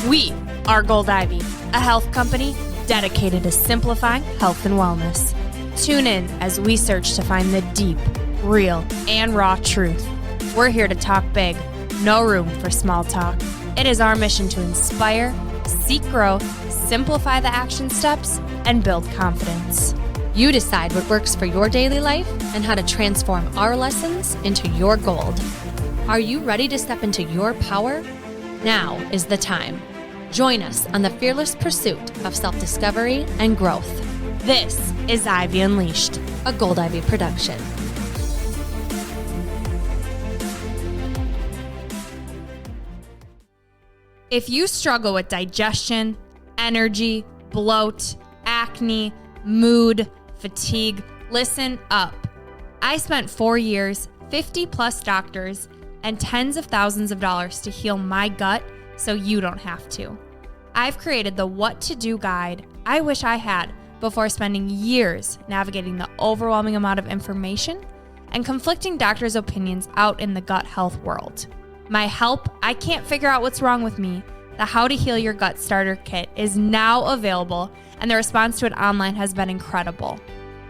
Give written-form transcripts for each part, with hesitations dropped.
We are Gold Ivy, a health company dedicated to simplifying health and wellness. Tune in as we search to find the deep, real, and raw truth. We're here to talk big, no room for small talk. It is our mission to inspire, seek growth, simplify the action steps, and build confidence. You decide what works for your daily life and how to transform our lessons into your gold. Are you ready to step into your power? Now is the time. Join us on the fearless pursuit of self-discovery and growth. This is Ivy Unleashed, a Gold Ivy production. If you struggle with digestion, energy, bloat, acne, mood, fatigue, listen up. I spent 4 years, 50 plus doctors, and tens of thousands of dollars to heal my gut so you don't have to. I've created the what to do guide I wish I had before spending years navigating the overwhelming amount of information and conflicting doctors' opinions out in the gut health world. My help, I can't figure out what's wrong with me, the How to Heal Your Gut Starter Kit is now available, and the response to it online has been incredible.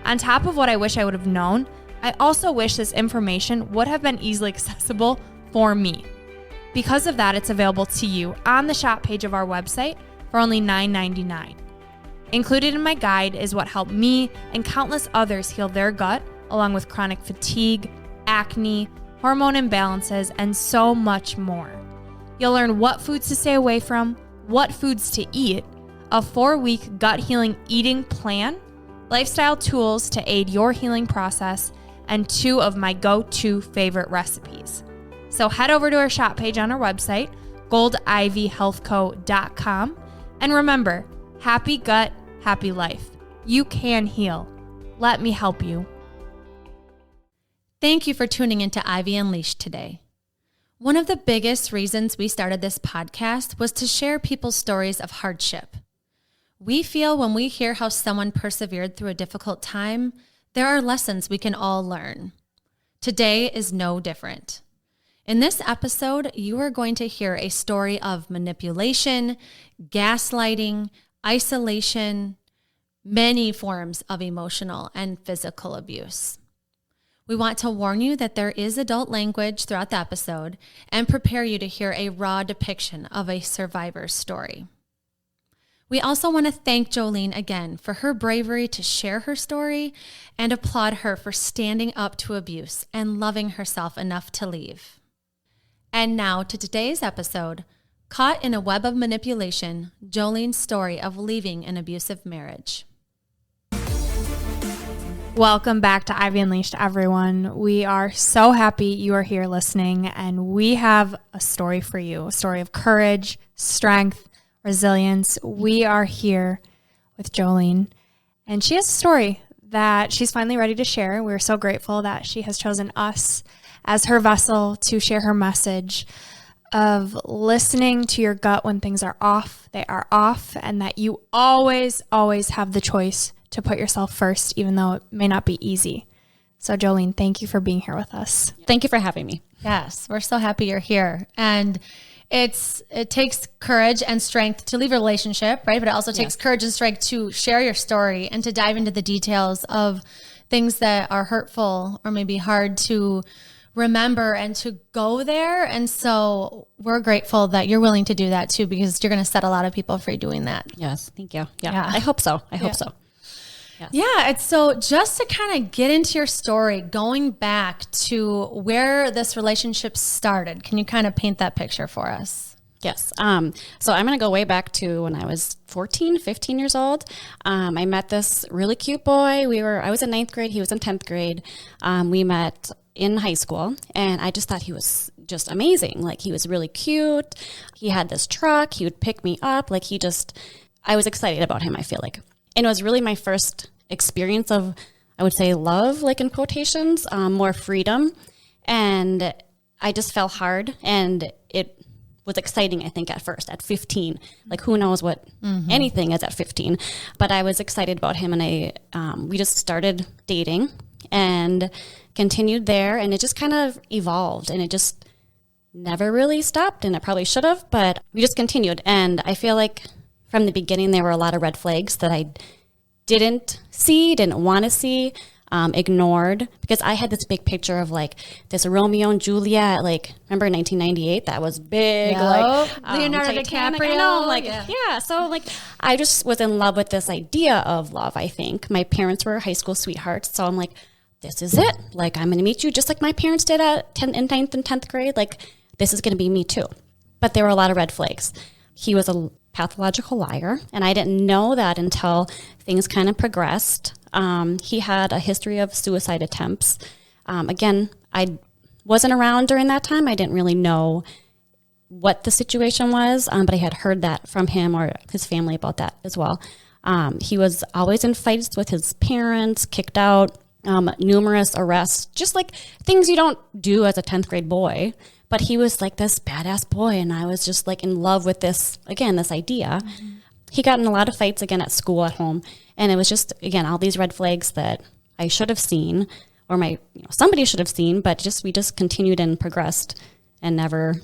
On top of what I wish I would have known, I also wish this information would have been easily accessible for me. Because of that, it's available to you on the shop page of our website for only $9.99. Included in my guide is what helped me and countless others heal their gut, along with chronic fatigue, acne, hormone imbalances, and so much more. You'll learn what foods to stay away from, what foods to eat, a 4-week gut healing eating plan, lifestyle tools to aid your healing process, and 2 of my go-to favorite recipes. So head over to our shop page on our website, goldivyhealthco.com, and remember, happy gut, happy life. You can heal. Let me help you. Thank you for tuning into Ivy Unleashed today. One of the biggest reasons we started this podcast was to share people's stories of hardship. We feel when we hear how someone persevered through a difficult time, there are lessons we can all learn. Today is no different. In this episode, you are going to hear a story of manipulation, gaslighting, isolation, many forms of emotional and physical abuse. We want to warn you that there is adult language throughout the episode and prepare you to hear a raw depiction of a survivor's story. We also want to thank Jolene again for her bravery to share her story and applaud her for standing up to abuse and loving herself enough to leave. And now to today's episode, Caught in a Web of Manipulation, Jolene's story of leaving an abusive marriage. Welcome back to Ivy Unleashed, everyone. We are so happy you are here listening, and we have a story for you, a story of courage, strength, resilience. We are here with Jolene, and she has a story that she's finally ready to share. We're so grateful that she has chosen us as her vessel to share her message of listening to your gut when things are off. They are off, and that you always, always have the choice to put yourself first, even though it may not be easy. So Jolene, thank you for being here with us. Thank you for having me. Yes, we're so happy you're here. And it takes courage and strength to leave a relationship, right? But it also takes courage and strength to share your story and to dive into the details of things that are hurtful or maybe hard to remember and to go there. And so we're grateful that you're willing to do that too, because you're going to set a lot of people free doing that. Yes, thank you. Yeah. I hope so. I hope so. Yes. Yeah. It's so just to kind of get into your story, going back to where this relationship started, can you kind of paint that picture for us? Yes. So I'm going to go way back to when I was 14, 15 years old. I met this really cute boy. I was in 9th grade. He was in 10th grade. We met in high school, and I just thought he was just amazing. Like, he was really cute. He had this truck. He would pick me up. I was excited about him, I feel like. And it was really my first experience of, I would say, love, like in quotations, more freedom. And I just fell hard, and it was exciting, I think, at first, at 15. Like, who knows what anything is at 15. But I was excited about him, and we just started dating and continued there, and it just kind of evolved, and it just never really stopped, and it probably should have, but we just continued. And I feel like from the beginning, there were a lot of red flags that I didn't see, didn't want to see, ignored, because I had this big picture of like this Romeo and Juliet, like remember in 1998, that was big, like Leonardo Titanic, DiCaprio. I know, like, yeah. So like, I just was in love with this idea of love. I think my parents were high school sweethearts. So I'm like, this is it. Like, I'm going to meet you just like my parents did in 9th and 10th grade. Like, this is going to be me too. But there were a lot of red flags. He was a pathological liar, and I didn't know that until things kind of progressed. He had a history of suicide attempts. Again, I wasn't around during that time. I didn't really know what the situation was, but I had heard that from him or his family about that as well. He was always in fights with his parents, kicked out, numerous arrests, just like things you don't do as a 10th grade boy. But he was like this badass boy, and I was just like in love with this, again, this idea. Mm-hmm. He got in a lot of fights again at school, at home, and it was just, again, all these red flags that I should have seen, or somebody should have seen, but we just continued and progressed and never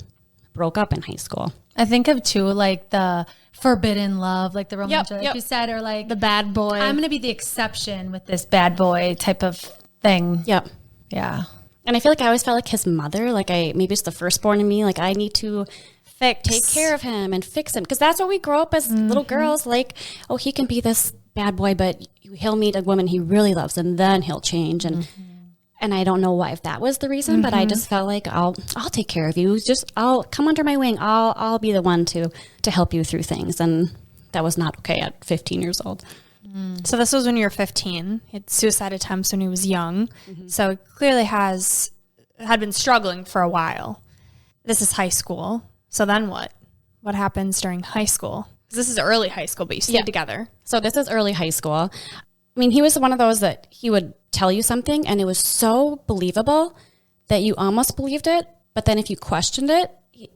broke up in high school. I think of too, like the forbidden love, like the Romeo and Juliet, like you said, or like the bad boy. I'm going to be the exception with this bad boy type of thing. Yep. Yeah. And I feel like I always felt like his mother, like maybe it's the firstborn in me, like I need to take care of him and fix him. Because that's what we grow up as little girls, like, oh, he can be this bad boy, but he'll meet a woman he really loves and then he'll change. And and I don't know why, if that was the reason, but I just felt like I'll take care of you. I'll come under my wing. I'll be the one to help you through things. And that was not okay at 15 years old. So this was when you were 15. He had suicide attempts when he was young. So clearly had been struggling for a while. This is high school. So then what? What happens during high school? Because this is early high school, but you stayed together. So this is early high school. I mean, he was one of those that he would tell you something and it was so believable that you almost believed it. But then if you questioned it,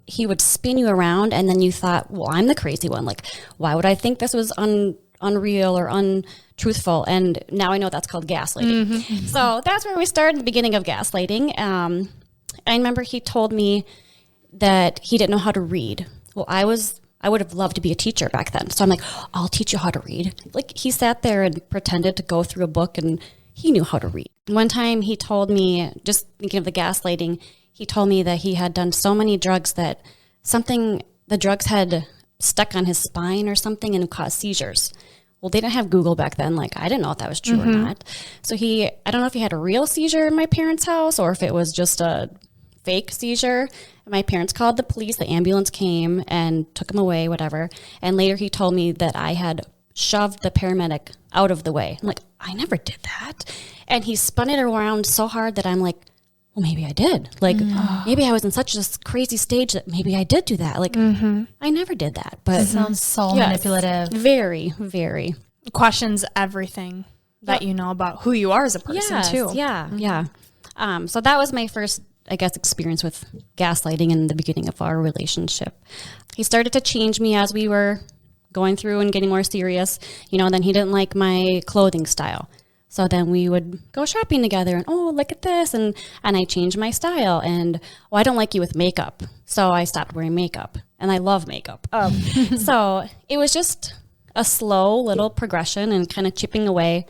he would spin you around, and then you thought, well, I'm the crazy one. Like, why would I think this was unreal or untruthful? And now I know that's called gaslighting. So that's where we started, the beginning of gaslighting. I remember he told me that he didn't know how to read. Well, I would have loved to be a teacher back then. So I'm like, I'll teach you how to read. Like, he sat there and pretended to go through a book, and he knew how to read. One time he told me, just thinking of the gaslighting, he told me that he had done so many drugs that the drugs had stuck on his spine or something and caused seizures. Well, they didn't have Google back then. Like, I didn't know if that was true or not. So I don't know if he had a real seizure in my parents' house or if it was just a fake seizure. My parents called the police. The ambulance came and took him away, whatever. And later he told me that I had shoved the paramedic out of the way. I'm like, I never did that. And he spun it around so hard that I'm like, well, maybe I did. Like, maybe I was in such a crazy stage that maybe I did do that. Like, I never did that. But it sounds so manipulative. Very, very. Questions everything that you know about who you are as a person, too. Yeah. So that was my first, I guess, experience with gaslighting in the beginning of our relationship. He started to change me as we were going through and getting more serious. Then he didn't like my clothing style. So then we would go shopping together and, oh, look at this. And I changed my style. And, oh, I don't like you with makeup. So I stopped wearing makeup. And I love makeup. So it was just a slow little progression and kind of chipping away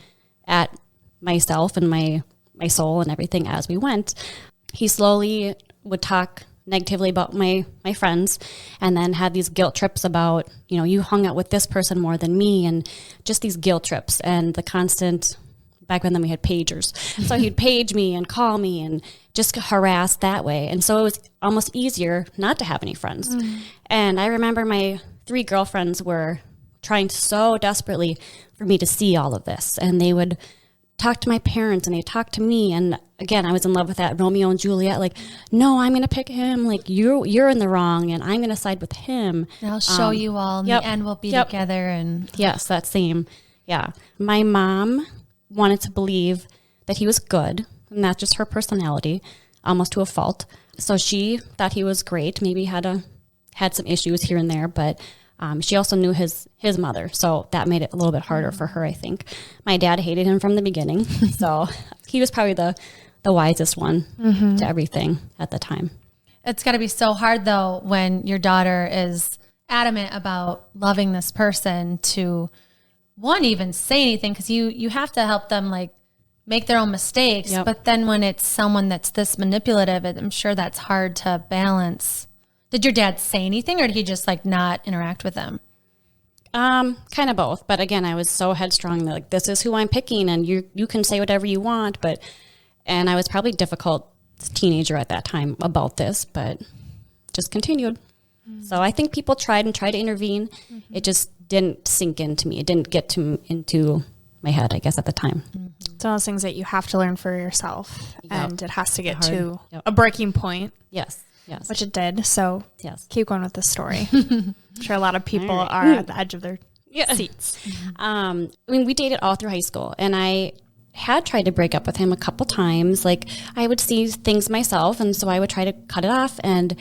at myself and my soul and everything as we went. He slowly would talk negatively about my friends, and then had these guilt trips about, you hung out with this person more than me, and just these guilt trips and the constant. Back then we had pagers. So he'd page me and call me and just harass that way. And so it was almost easier not to have any friends. And I remember my 3 girlfriends were trying so desperately for me to see all of this. And they would talk to my parents and they talked to me. And again, I was in love with that Romeo and Juliet. Like, no, I'm going to pick him. Like, you're in the wrong and I'm going to side with him. And I'll show you all. In the end, we'll be together. And yes, that same. Yeah. My mom wanted to believe that he was good, and that's just her personality, almost to a fault. So she thought he was great, maybe had some issues here and there, but she also knew his mother, so that made it a little bit harder for her, I think. My dad hated him from the beginning, so he was probably the wisest one to everything at the time. It's got to be so hard though when your daughter is adamant about loving this person to even say anything, because you have to help them like make their own mistakes. Yep. But then when it's someone that's this manipulative, I'm sure that's hard to balance. Did your dad say anything, or did he just like not interact with them? Kind of both. But again, I was so headstrong that like, this is who I'm picking and you can say whatever you want. And I was probably difficult teenager at that time about this, but just continued. Mm-hmm. So I think people tried to intervene. Mm-hmm. It just didn't sink into me. It didn't get into my head, I guess, at the time. Mm-hmm. It's one of those things that you have to learn for yourself, and it has to get to Yep. a breaking point. Yes. Which it did. So keep going with the story. I'm sure a lot of people are at the edge of their seats. I mean, we dated all through high school, and I had tried to break up with him a couple times. Like, I would see things myself, and so I would try to cut it off. And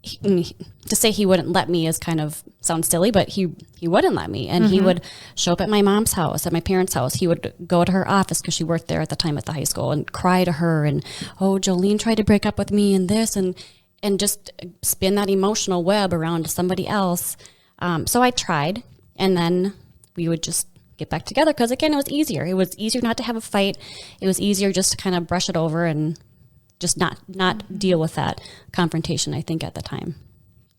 to say he wouldn't let me is kind of sounds silly, but he wouldn't let me. And he would show up at my mom's house, at my parents' house. He would go to her office because she worked there at the time at the high school, and cry to her and, oh, Jolene tried to break up with me and this, and just spin that emotional web around to somebody else. So I tried, and then we would just get back together because, again, it was easier. It was easier not to have a fight. It was easier just to kind of brush it over and just not deal with that confrontation, I think, at the time.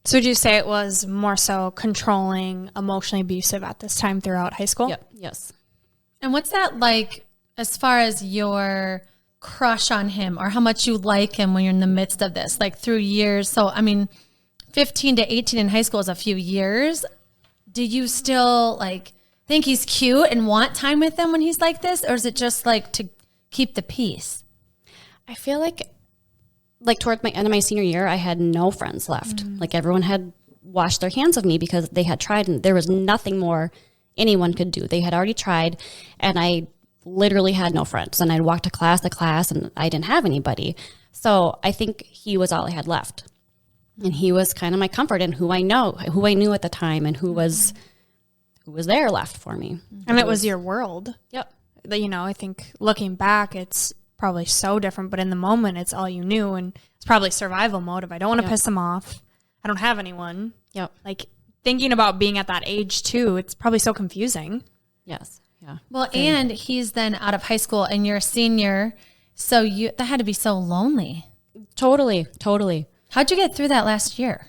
So would you say it was more so controlling, emotionally abusive at this time throughout high school? Yep. Yes. And what's that like as far as your crush on him, or how much you like him when you're in the midst of this, like through years? So, I mean, 15 to 18 in high school is a few years. Do you still like think he's cute and want time with him when he's like this? Or is it just like to keep the peace? I feel like toward my end of my senior year, I had no friends left. Like, everyone had washed their hands of me because they had tried, and there was nothing more anyone could do. They had already tried, and I literally had no friends. And I'd walk to class, and I didn't have anybody. So I think he was all I had left. And he was kind of my comfort, and who I knew at the time, and who was there left for me. And it was your world. Yep. You know, I think looking back, it's probably so different, but in the moment, it's all you knew, and it's probably survival mode. If I don't want to piss him off, I don't have anyone. Yep. Like, thinking about being at that age too, it's probably so confusing. Yes. Yeah. Well, and he's then out of high school, and you're a senior, so that had to be so lonely. Totally. How'd you get through that last year?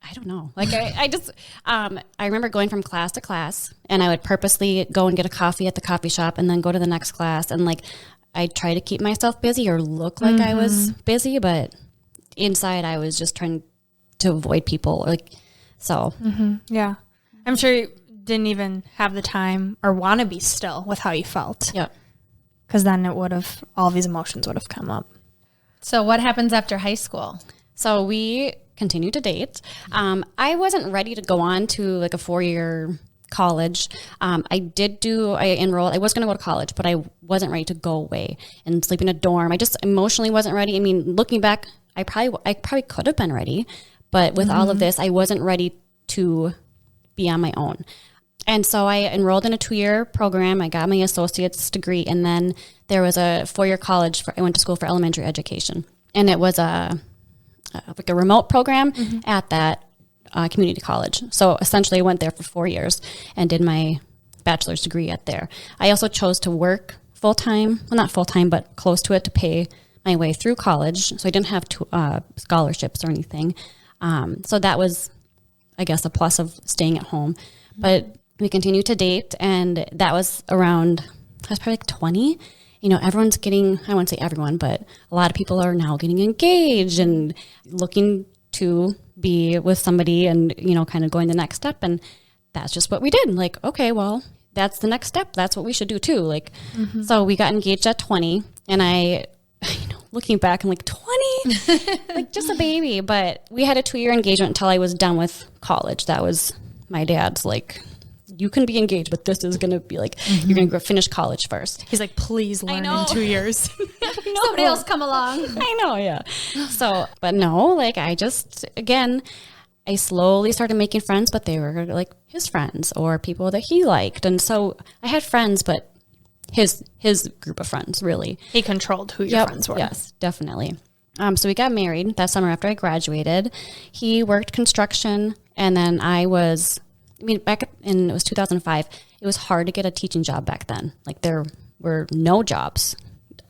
I don't know. Like, I remember going from class to class, and I would purposely go and get a coffee at the coffee shop and then go to the next class. And like, I'd try to keep myself busy or look like I was busy, but inside I was just trying to avoid people. Like, so. Yeah. I'm sure you didn't even have the time or want to be still with how you felt. Yep. Because then all these emotions would have come up. So what happens after high school? So we continued to date. I wasn't ready to go on to like a 4-year college. I enrolled. I was going to go to college, but I wasn't ready to go away and sleep in a dorm. I just emotionally wasn't ready. I mean, looking back, I probably could have been ready, but with all of this, I wasn't ready to be on my own. And so I enrolled in a 2-year program. I got my associate's degree, and then there was a 4-year college. I went to school for elementary education, and it was a remote program at that community college. So essentially I went there for 4 years and did my bachelor's degree there. I also chose to work full-time, well, not full-time, but close to it, to pay my way through college. So I didn't have scholarships or anything. So that was, I guess, a plus of staying at home. But we continued to date, and that was around, I was probably like 20. You know, everyone's getting, I won't say everyone, but a lot of people are now getting engaged and looking to be with somebody and, you know, kind of going the next step. And that's just what we did. Like, okay, well, that's the next step. That's what we should do too. Like, so we got engaged at 20, and I, you know, looking back, I'm like, 20? Like, just a baby. But we had a 2-year engagement until I was done with college. That was my dad's, like, you can be engaged, but this is going to be like, you're going to go finish college first. He's like, please learn in 2 years. Somebody else come along. I know, yeah. So, but no, like, I slowly started making friends, but they were like his friends or people that he liked. And so I had friends, but his group of friends, really. He controlled who your friends were. Yes, definitely. So we got married that summer after I graduated. He worked construction, and then it was 2005, it was hard to get a teaching job back then. Like there were no jobs,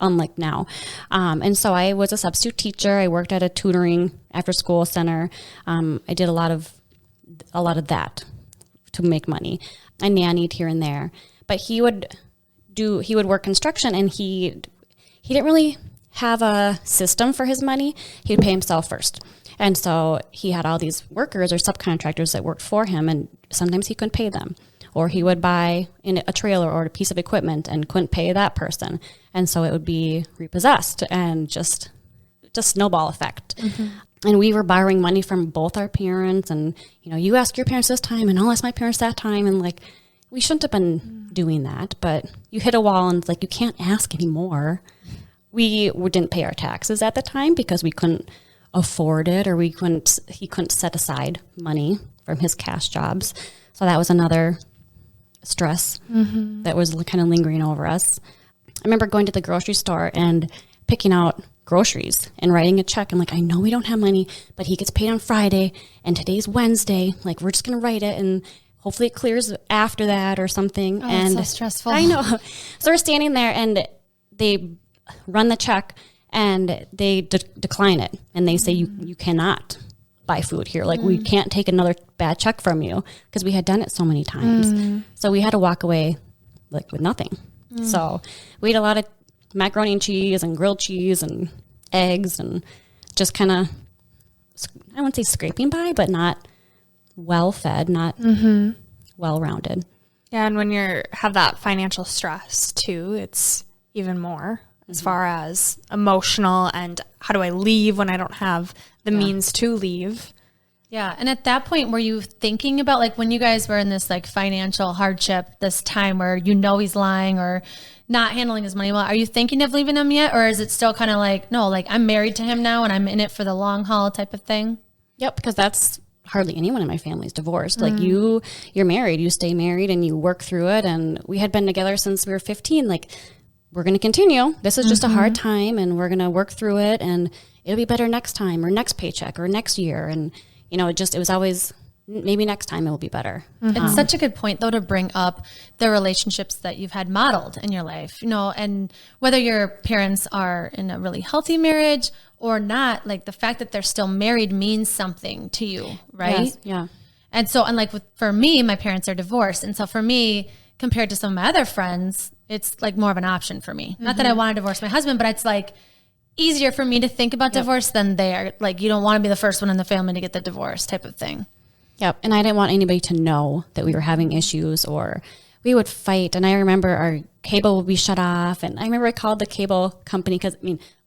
unlike now. And so I was a substitute teacher. I worked at a tutoring after school center. I did a lot of that to make money. I nannied here and there, but he would work construction, and he didn't really have a system for his money. He would pay himself first. And so he had all these workers or subcontractors that worked for him, and sometimes he couldn't pay them. Or he would buy in a trailer or a piece of equipment and couldn't pay that person. And so it would be repossessed and just snowball effect. Mm-hmm. And we were borrowing money from both our parents, and, you ask your parents this time and I'll ask my parents that time. And like, we shouldn't have been doing that, but you hit a wall and it's like, you can't ask anymore. We didn't pay our taxes at the time because we couldn't afford it, or he couldn't set aside money from his cash jobs. So that was another stress that was kind of lingering over us. I remember going to the grocery store and picking out groceries and writing a check. I'm like, I know we don't have money, but he gets paid on Friday and today's Wednesday. Like, we're just going to write it and hopefully it clears after that or something. Oh, and that's so stressful. I know. So we're standing there and they run the check and they decline it. And they say, you cannot buy food here. Like, we can't take another bad check from you, because we had done it so many times. So we had to walk away like with nothing. So we ate a lot of macaroni and cheese and grilled cheese and eggs and just kind of, I wouldn't say scraping by, but not well fed, not well rounded. Yeah, and when you have that financial stress too, it's even more as far as emotional and how do I leave when I don't have the means to leave. Yeah. And at that point, were you thinking about, like, when you guys were in this like financial hardship, this time where he's lying or not handling his money well, are you thinking of leaving him yet? Or is it still kind of like, no, like, I'm married to him now and I'm in it for the long haul type of thing? Yep, because that's hardly anyone in my family is divorced. Like, you're married, you stay married and you work through it. And we had been together since we were 15. Like, we're going to continue. This is just a hard time and we're going to work through it, and it'll be better next time or next paycheck or next year. And, it was always, maybe next time it will be better. It's such a good point, though, to bring up the relationships that you've had modeled in your life, and whether your parents are in a really healthy marriage or not, like, the fact that they're still married means something to you, right? Yes, yeah. And so, unlike for me, my parents are divorced. And so for me, compared to some of my other friends, it's like more of an option for me. Not that I want to divorce my husband, but it's like easier for me to think about divorce than they are. Like, you don't want to be the first one in the family to get the divorce type of thing. Yep. And I didn't want anybody to know that we were having issues, or we would fight. And I remember our cable would be shut off. And I remember I called the cable company because,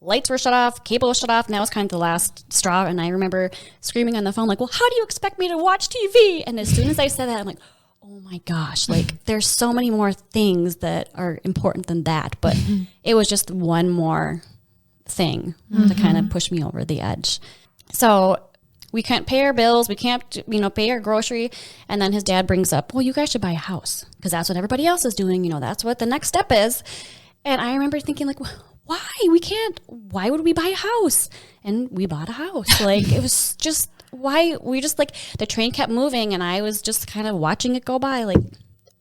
lights were shut off, cable was shut off, and that was kind of the last straw. And I remember screaming on the phone, like, well, how do you expect me to watch TV? And as soon as I said that, I'm like, oh my gosh, like, there's so many more things that are important than that. But it was just one more thing to kind of push me over the edge. So we can't pay our bills. We can't, pay our grocery. And then his dad brings up, well, you guys should buy a house because that's what everybody else is doing. That's what the next step is. And I remember thinking, like, why? Why would we buy a house? And we bought a house. Like, it was just, why? We just, like, the train kept moving and I was just kind of watching it go by. Like,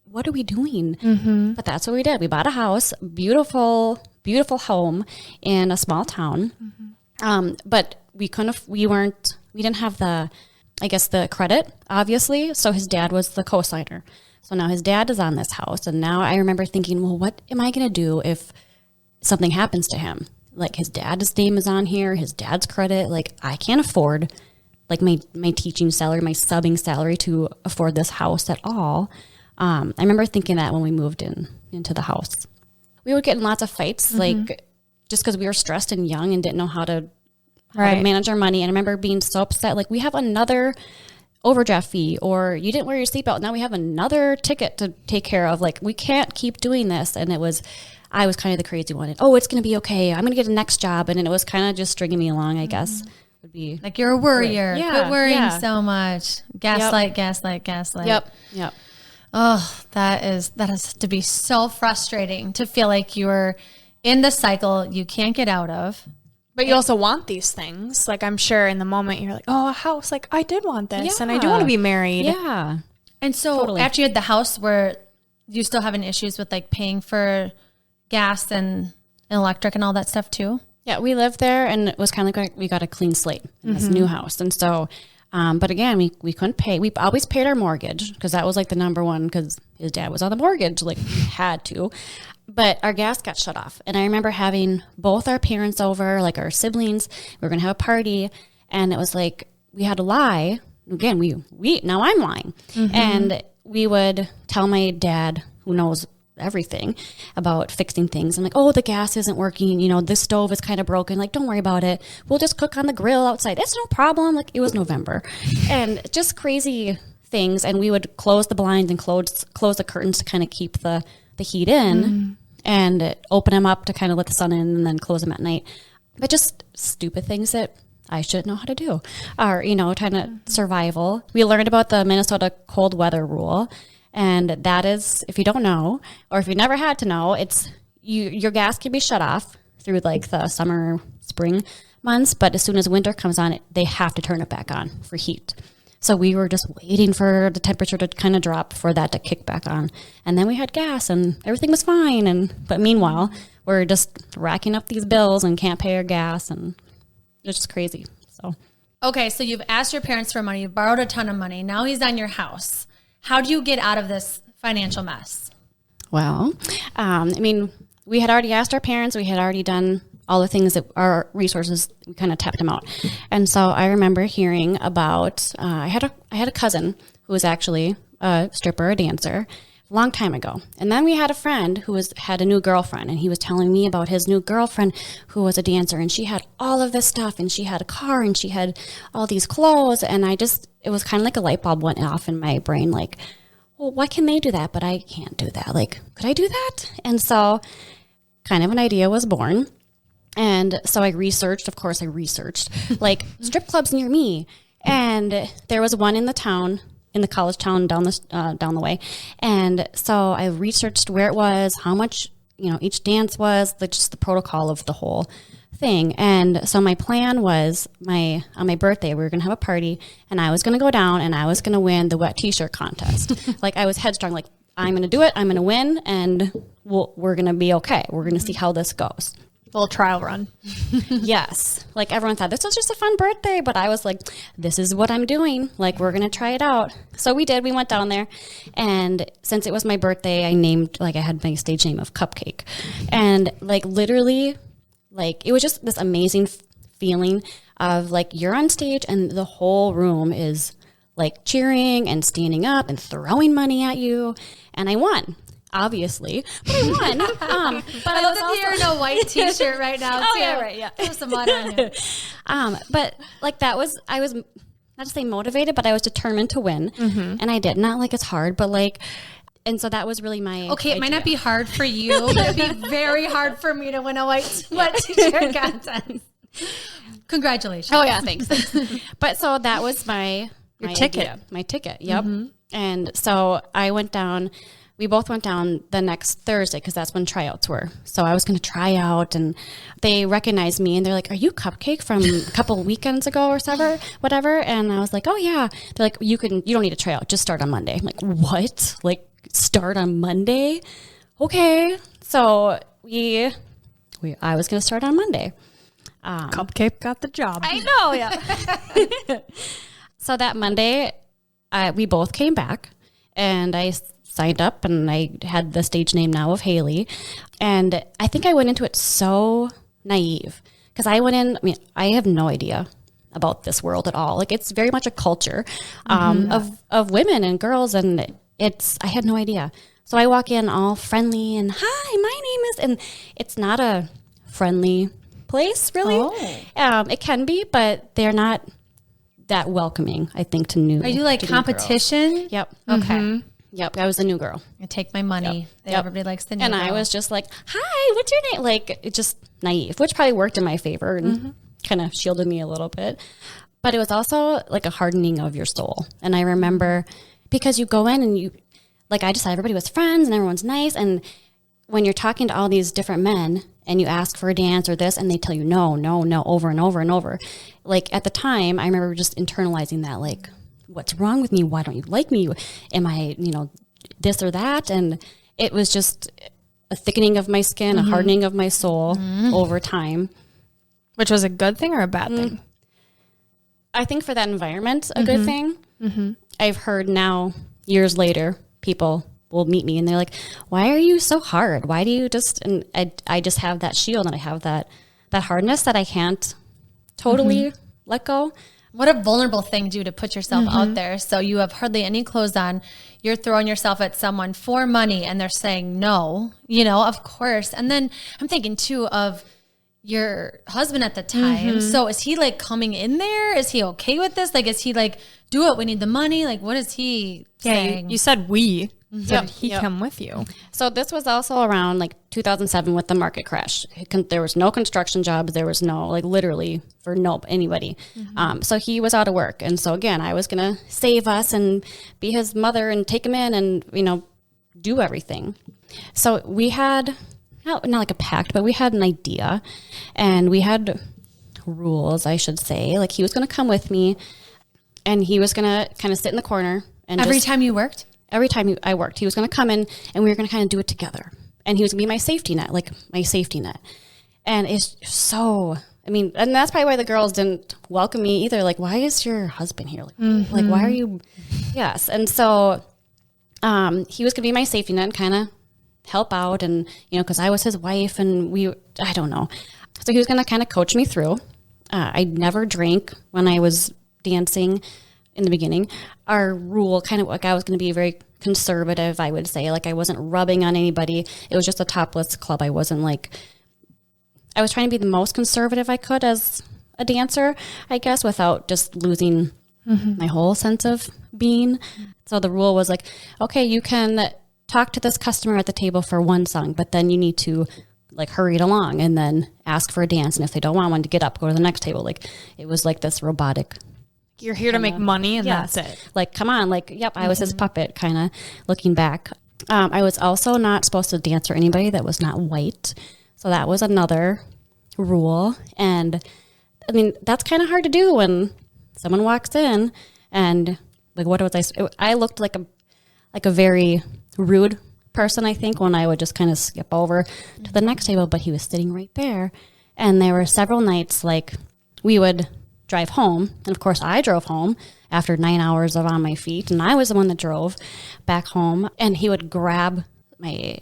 what are we doing? But that's what we did. We bought a house, beautiful home in a small town. But we didn't have the credit, obviously. So his dad was the co-signer. So now his dad is on this house. And now I remember thinking, well, what am I going to do if something happens to him? Like, his dad's name is on here, his dad's credit. Like, I can't afford, like, my teaching salary, my subbing salary to afford this house at all. I remember thinking that when we moved into the house. We would get in lots of fights, like, just because we were stressed and young and didn't know how to manage our money. And I remember being so upset, like, we have another overdraft fee, or you didn't wear your seatbelt. Now we have another ticket to take care of. Like, we can't keep doing this. And I was kind of the crazy one. And, oh, it's going to be okay. I'm going to get a next job. And it was kind of just stringing me along, I guess. Would be like, you're a worrier. Yeah, quit worrying so much. Gaslight. Yep. Oh, that has to be so frustrating to feel like you're in the cycle you can't get out of, But you also want these things. Like, I'm sure in the moment you're like, oh, a house. Like, I did want this and I do want to be married. Yeah. And so after you had the house, were you still having issues with like paying for gas and electric and all that stuff too? Yeah, we lived there and it was kind of like we got a clean slate in this new house. And so, but again, we couldn't pay. We always paid our mortgage because that was like the number one because his dad was on the mortgage, like we had to. But our gas got shut off. And I remember having both our parents over, like our siblings. We were going to have a party. And it was like, we had to lie. Again, now I'm lying. And we would tell my dad, who knows everything about fixing things. I'm like, oh, the gas isn't working. You know, this stove is kind of broken. Like, don't worry about it. We'll just cook on the grill outside. It's no problem. Like, it was November. And just crazy things. And we would close the blinds and close the curtains to kind of keep the heat in and open them up to kind of let the sun in and then close them at night. But just stupid things that I should know how to do, or, you know, kind of survival. We learned about the Minnesota cold weather rule. And that is, if you don't know, or if you never had to know, it's your gas can be shut off through like the summer, spring months. But as soon as winter comes on, they have to turn it back on for heat. So we were just waiting for the temperature to kind of drop for that to kick back on. And then we had gas and everything was fine. But meanwhile, we're just racking up these bills and can't pay our gas. And it's just crazy. So. Okay, so you've asked your parents for money. You've borrowed a ton of money. Now he's on your house. How do you get out of this financial mess? Well, I mean, we had already asked our parents. We had already done all the things that our resources, we kind of tapped them out. And so I remember hearing about, I had a cousin who was actually a stripper, a dancer, a long time ago. And then we had a friend who had a new girlfriend, and he was telling me about his new girlfriend who was a dancer, and she had all of this stuff, and she had a car, and she had all these clothes. And it was kind of like a light bulb went off in my brain, like, well, why can they do that, but I can't do that? Like, could I do that? And so kind of an idea was born. And so I researched like strip clubs near me. And there was one in the town, in the college town down the way. And so I researched where it was, how much, you know, each dance was, just the protocol of the whole thing. And so my plan was on my birthday, we were going to have a party, and I was going to go down and I was going to win the wet t-shirt contest. Like, I was headstrong, like, I'm going to do it. I'm going to win, and we're going to be okay. We're going to see how this goes. Little trial run. Yes. Like, everyone thought this was just a fun birthday, but I was like, this is what I'm doing. Like, we're going to try it out. So we did. We went down there, and since it was my birthday, I had my stage name of Cupcake. And like, literally, like, it was just this amazing feeling of like, you're on stage and the whole room is like cheering and standing up and throwing money at you. And I won. Obviously, but I won. But I love that you're in a white t-shirt right now. Oh, too. yeah, right, yeah. Throw some mud on you. But like, I was not to say motivated, but I was determined to win, and I did. Not like it's hard, but like, and so that was really my Okay, it idea. might not be hard for you, but it'd be very hard for me to win a white t-shirt contest. Congratulations. Oh yeah, thanks. But so that was my ticket. idea. My ticket. Yep. And so I went down. We both went down the next Thursday because that's when tryouts were. So I was going to try out, and they recognized me, and they're like, "Are you Cupcake from a couple weekends ago or whatever?" And I was like, "Oh yeah." They're like, "You don't need to try out. Just start on Monday." I'm like, "What? Like, start on Monday?" Okay. So I was going to start on Monday. Cupcake got the job. I know, yeah. So that Monday, we both came back, and I signed up, and I had the stage name now of Haley. And I think I went into it so naive because I have no idea about this world at all. Like, it's very much a culture of women and girls, and I had no idea. So I walk in all friendly and, "Hi, my name is," and it's not a friendly place, really. Oh. It can be, but they're not that welcoming, I think, to new. Are you like competition? Yep. Okay. Yep. I was the new girl. I take my money. Yep. Everybody likes the new girl. And I was just like, "Hi, what's your name?" Like, it's just naive, which probably worked in my favor and kind of shielded me a little bit. But it was also like a hardening of your soul. And I remember, because you go in and I just thought everybody was friends and everyone's nice. And when you're talking to all these different men, and you ask for a dance or this, and they tell you no, no, no, over and over and over. Like at the time, I remember just internalizing that, like, what's wrong with me? Why don't you like me? Am I, this or that? And it was just a thickening of my skin, a hardening of my soul over time. Which was a good thing or a bad thing? I think for that environment, a good thing. I've heard now, years later, people will meet me and they're like, why are you so hard? Why do you just, and I just have that shield and I have that hardness that I can't totally let go. What a vulnerable thing to put yourself out there. So you have hardly any clothes on. You're throwing yourself at someone for money and they're saying no, of course. And then I'm thinking too of your husband at the time. So is he like coming in there? Is he okay with this? Like, is he like, do it, we need the money? Like, what is he saying? You said we. So did he come with you? So this was also around like 2007 with the market crash. There was no construction jobs. There was no, like literally for anybody. So he was out of work. And so again, I was going to save us and be his mother and take him in and, do everything. So we had, not like a pact, but we had an idea and we had rules, I should say. Like he was going to come with me and he was going to kind of sit in the corner. And every time you worked? Every time I worked, he was going to come in and we were going to kind of do it together. And he was going to be my safety net, like my safety net. And it's so, and that's probably why the girls didn't welcome me either. Like, why is your husband here? Like, why are you? Yes. And so he was going to be my safety net and kind of help out. And, because I was his wife and I don't know. So he was going to kind of coach me through. I never drank when I was dancing in the beginning. Our rule kind of like I was going to be very conservative, I would say. Like I wasn't rubbing on anybody. It was just a topless club. I wasn't like, I was trying to be the most conservative I could as a dancer, I guess, without just losing my whole sense of being. So the rule was like, okay, you can talk to this customer at the table for one song, but then you need to like hurry it along and then ask for a dance. And if they don't want one, to get up, go to the next table. Like it was like this robotic. You're here to make money and that's it. Like, come on. Like, yep, I was his puppet kind of looking back. I was also not supposed to dance for anybody that was not white. So that was another rule. And that's kind of hard to do when someone walks in and like, what was I looked like a very rude person, I think, when I would just kind of skip over to the next table, but he was sitting right there. And there were several nights like we would drive home. And of course I drove home after 9 hours of on my feet. And I was the one that drove back home. And he would grab my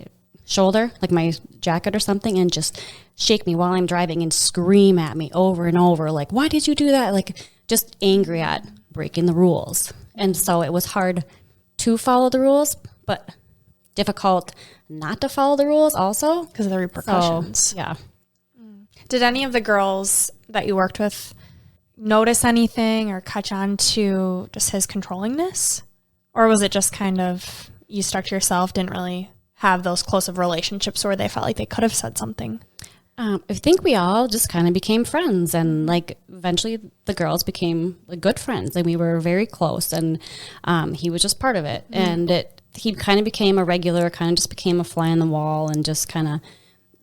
shoulder, like my jacket or something, and just shake me while I'm driving and scream at me over and over. Like, why did you do that? Like just angry at breaking the rules. And so it was hard to follow the rules, but difficult not to follow the rules also. Because of the repercussions. So, yeah. Did any of the girls that you worked with notice anything or catch on to just his controllingness? Or was it just kind of you stuck to yourself, didn't really have those close of relationships where they felt like they could have said something? I think we all just kind of became friends, and like eventually the girls became like, good friends, and we were very close, and he was just part of it. And he kind of became a regular, kind of just became a fly on the wall, and just kind of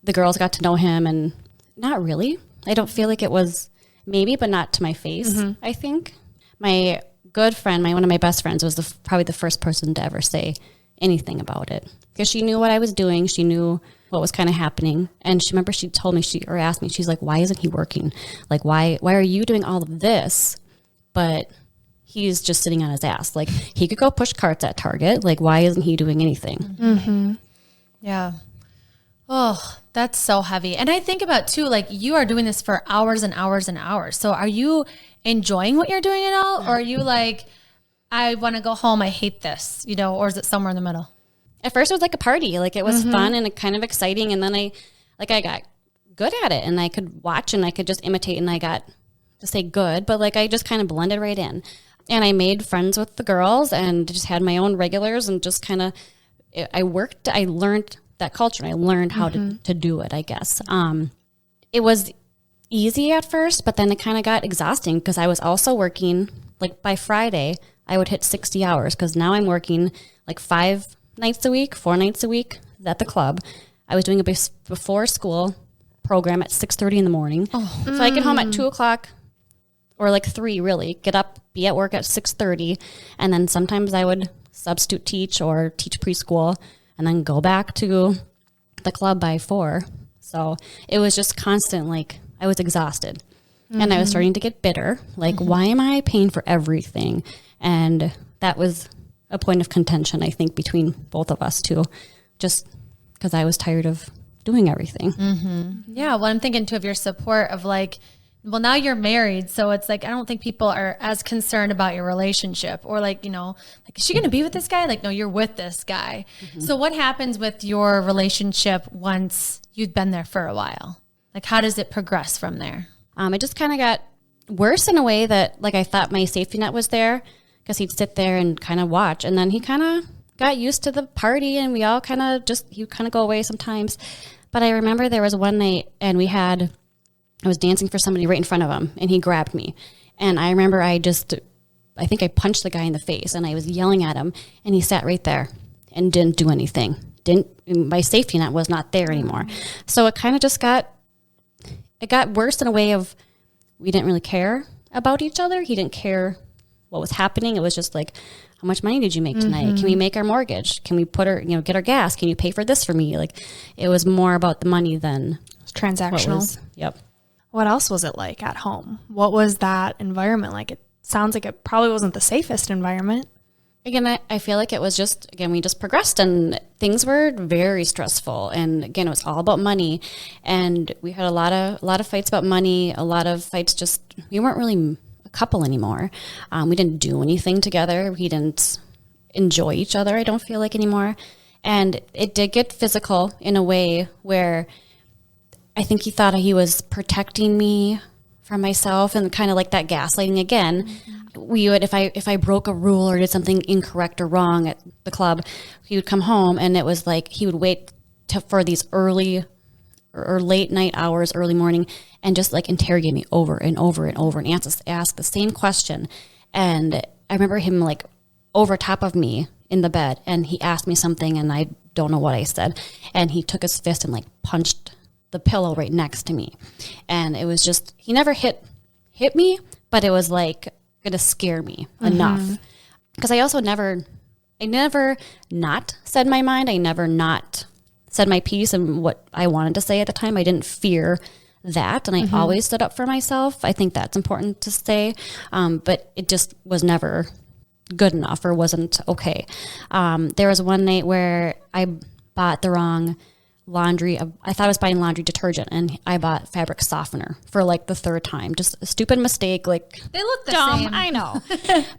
the girls got to know him. And not really, I don't feel like it was, maybe, but not to my face. I think my good friend, one of my best friends, was probably the first person to ever say anything about it, because she knew what I was doing. She knew what was kind of happening. And she told me, or asked me, she's like, why isn't he working? Like, why are you doing all of this, but he's just sitting on his ass? Like, he could go push carts at Target. Like, why isn't he doing anything? Yeah. Oh, that's so heavy. And I think about too, like you are doing this for hours and hours and hours. So are you enjoying what you're doing at all? Or are you like, I want to go home, I hate this, or is it somewhere in the middle? At first it was like a party. Like it was fun and kind of exciting. And then I got good at it, and I could watch and I could just imitate, and I got to say good, but like I just kind of blended right in. And I made friends with the girls and just had my own regulars, and just kind of, I learned that culture, and I learned how to do it, I guess. It was easy at first, but then it kind of got exhausting, because I was also working, like by Friday, I would hit 60 hours, because now I'm working like 4 nights a week at the club. I was doing it before school program at 6:30 in the morning. So I get home at 2 o'clock or like 3 really, get up, be at work at 6:30. And then sometimes I would substitute teach or teach preschool and then go back to the club by 4. So it was just constant, like I was exhausted and I was starting to get bitter. Like, why am I paying for everything? And that was a point of contention, I think, between both of us too, just because I was tired of doing everything. Yeah. Well, I'm thinking too of your support of like, well, now you're married. So it's like, I don't think people are as concerned about your relationship or like, you know, like, is she going to be with this guy? Like, no, you're with this guy. So what happens with your relationship once you've been there for a while? Like, how does it progress from there? It just kind of got worse in a way that like I thought my safety net was there because he'd sit there and kind of watch. And then he kind of got used to the party and we all kind of he'd kind of go away sometimes. But I remember there was one night and I was dancing for somebody right in front of him and he grabbed me. And I remember I think I punched the guy in the face and I was yelling at him and he sat right there and didn't do anything. My safety net was not there anymore. So it kind of just got worse in a way of we didn't really care about each other. He didn't care what was happening. It was just like, how much money did you make tonight? Can we make our mortgage? Can we get our gas? Can you pay for this for me? Like it was more about the money than transactional. Yep. What else was it like at home? What was that environment like? It sounds like it probably wasn't the safest environment. Again, I feel like it was just, we just progressed and things were very stressful. And again, it was all about money. And we had a lot of fights about money, a lot of fights we weren't really a couple anymore. We didn't do anything together. We didn't enjoy each other, I don't feel like anymore. And it did get physical in a way where I think he thought he was protecting me from myself and kind of like that gaslighting again. We would, if I broke a rule or did something incorrect or wrong at the club, he would come home and it was like he would wait for these early or late night hours, early morning, and just like interrogate me over and over and over and ask the same question. And I remember him like over top of me in the bed and he asked me something and I don't know what I said. And he took his fist and like punched the pillow right next to me. And it was just, he never hit me, but it was like going to scare me enough. Because I also never not said my mind. I never not said my piece and what I wanted to say at the time. I didn't fear that. And I always stood up for myself. I think that's important to say. But it just was never good enough or wasn't okay. There was one night where I bought the wrong laundry. I thought I was buying laundry detergent and I bought fabric softener for like the 3rd time. Just a stupid mistake. Like They look the dumb, same. I know.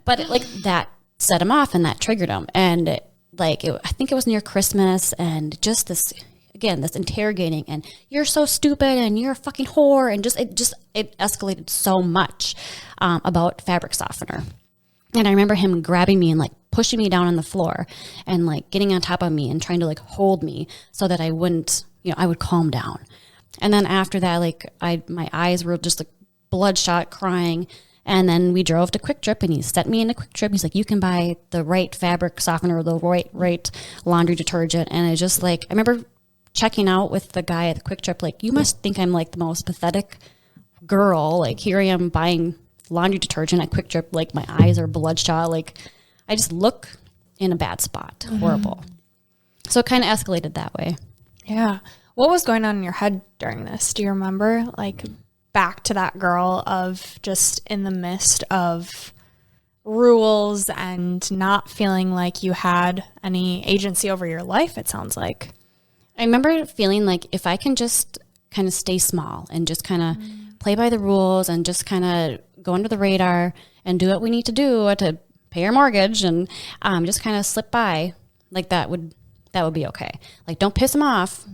But like that set him off and that triggered him. And I think it was near Christmas and just this interrogating and you're so stupid and you're a fucking whore. And it escalated so much about fabric softener. And I remember him grabbing me and like pushing me down on the floor and like getting on top of me and trying to like hold me so that I wouldn't, I would calm down. And then after that, like my eyes were just like bloodshot, crying. And then we drove to Quick Trip and he sent me in a Quick Trip. He's like, you can buy the right fabric softener, the right laundry detergent. And it's just like, I remember checking out with the guy at the Quick Trip, like, you must think I'm like the most pathetic girl. Like here I am buying laundry detergent at Quick Trip. Like my eyes are bloodshot. Like I just look in a bad spot. Horrible. So it kind of escalated that way. Yeah. What was going on in your head during this? Do you remember? Like back to that girl of just in the midst of rules and not feeling like you had any agency over your life, it sounds like. I remember feeling like if I can just kind of stay small and just kind of play by the rules and just kind of go under the radar and do what we need to do to pay our mortgage and just kind of slip by, like that would be okay. Like don't piss him off,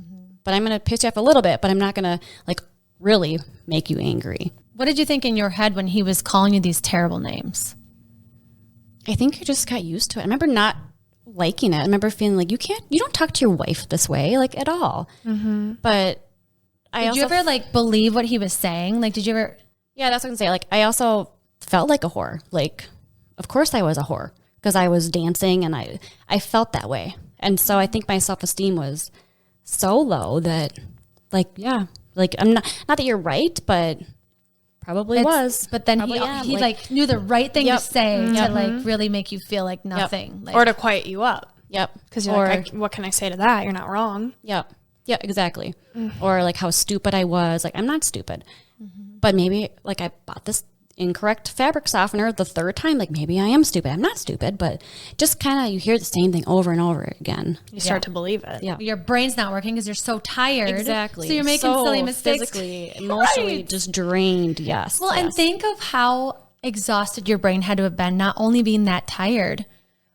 but I'm going to piss you off a little bit, but I'm not going to like really make you angry. What did you think in your head when he was calling you these terrible names? I think I just got used to it. I remember not liking it. I remember feeling like you don't talk to your wife this way, like at all. But Did you ever like believe what he was saying? Like, did you ever? Yeah, that's what I'm saying. Like, I also felt like a whore. Like, of course I was a whore because I was dancing and I felt that way. And so I think my self-esteem was so low that like, yeah, Like, I'm not that you're right, but probably was. But then Probably he am. like knew the right thing Yep. to say to like really make you feel like nothing. Like, Or to quiet you up. Yep. Because you're like, what can I say to that? You're not wrong. Yep. Yeah, exactly. Or like how stupid I was. Like, I'm not stupid. But maybe like I bought this incorrect fabric softener the third time. Like, maybe I am stupid. I'm not stupid, but just kind of you hear the same thing over and over again. You start to believe it. Yeah. your brain's not working because you're so tired. Exactly. So you're making silly mistakes. Physically, emotionally, just drained. Yes. Well, and think of how exhausted your brain had to have been, not only being that tired,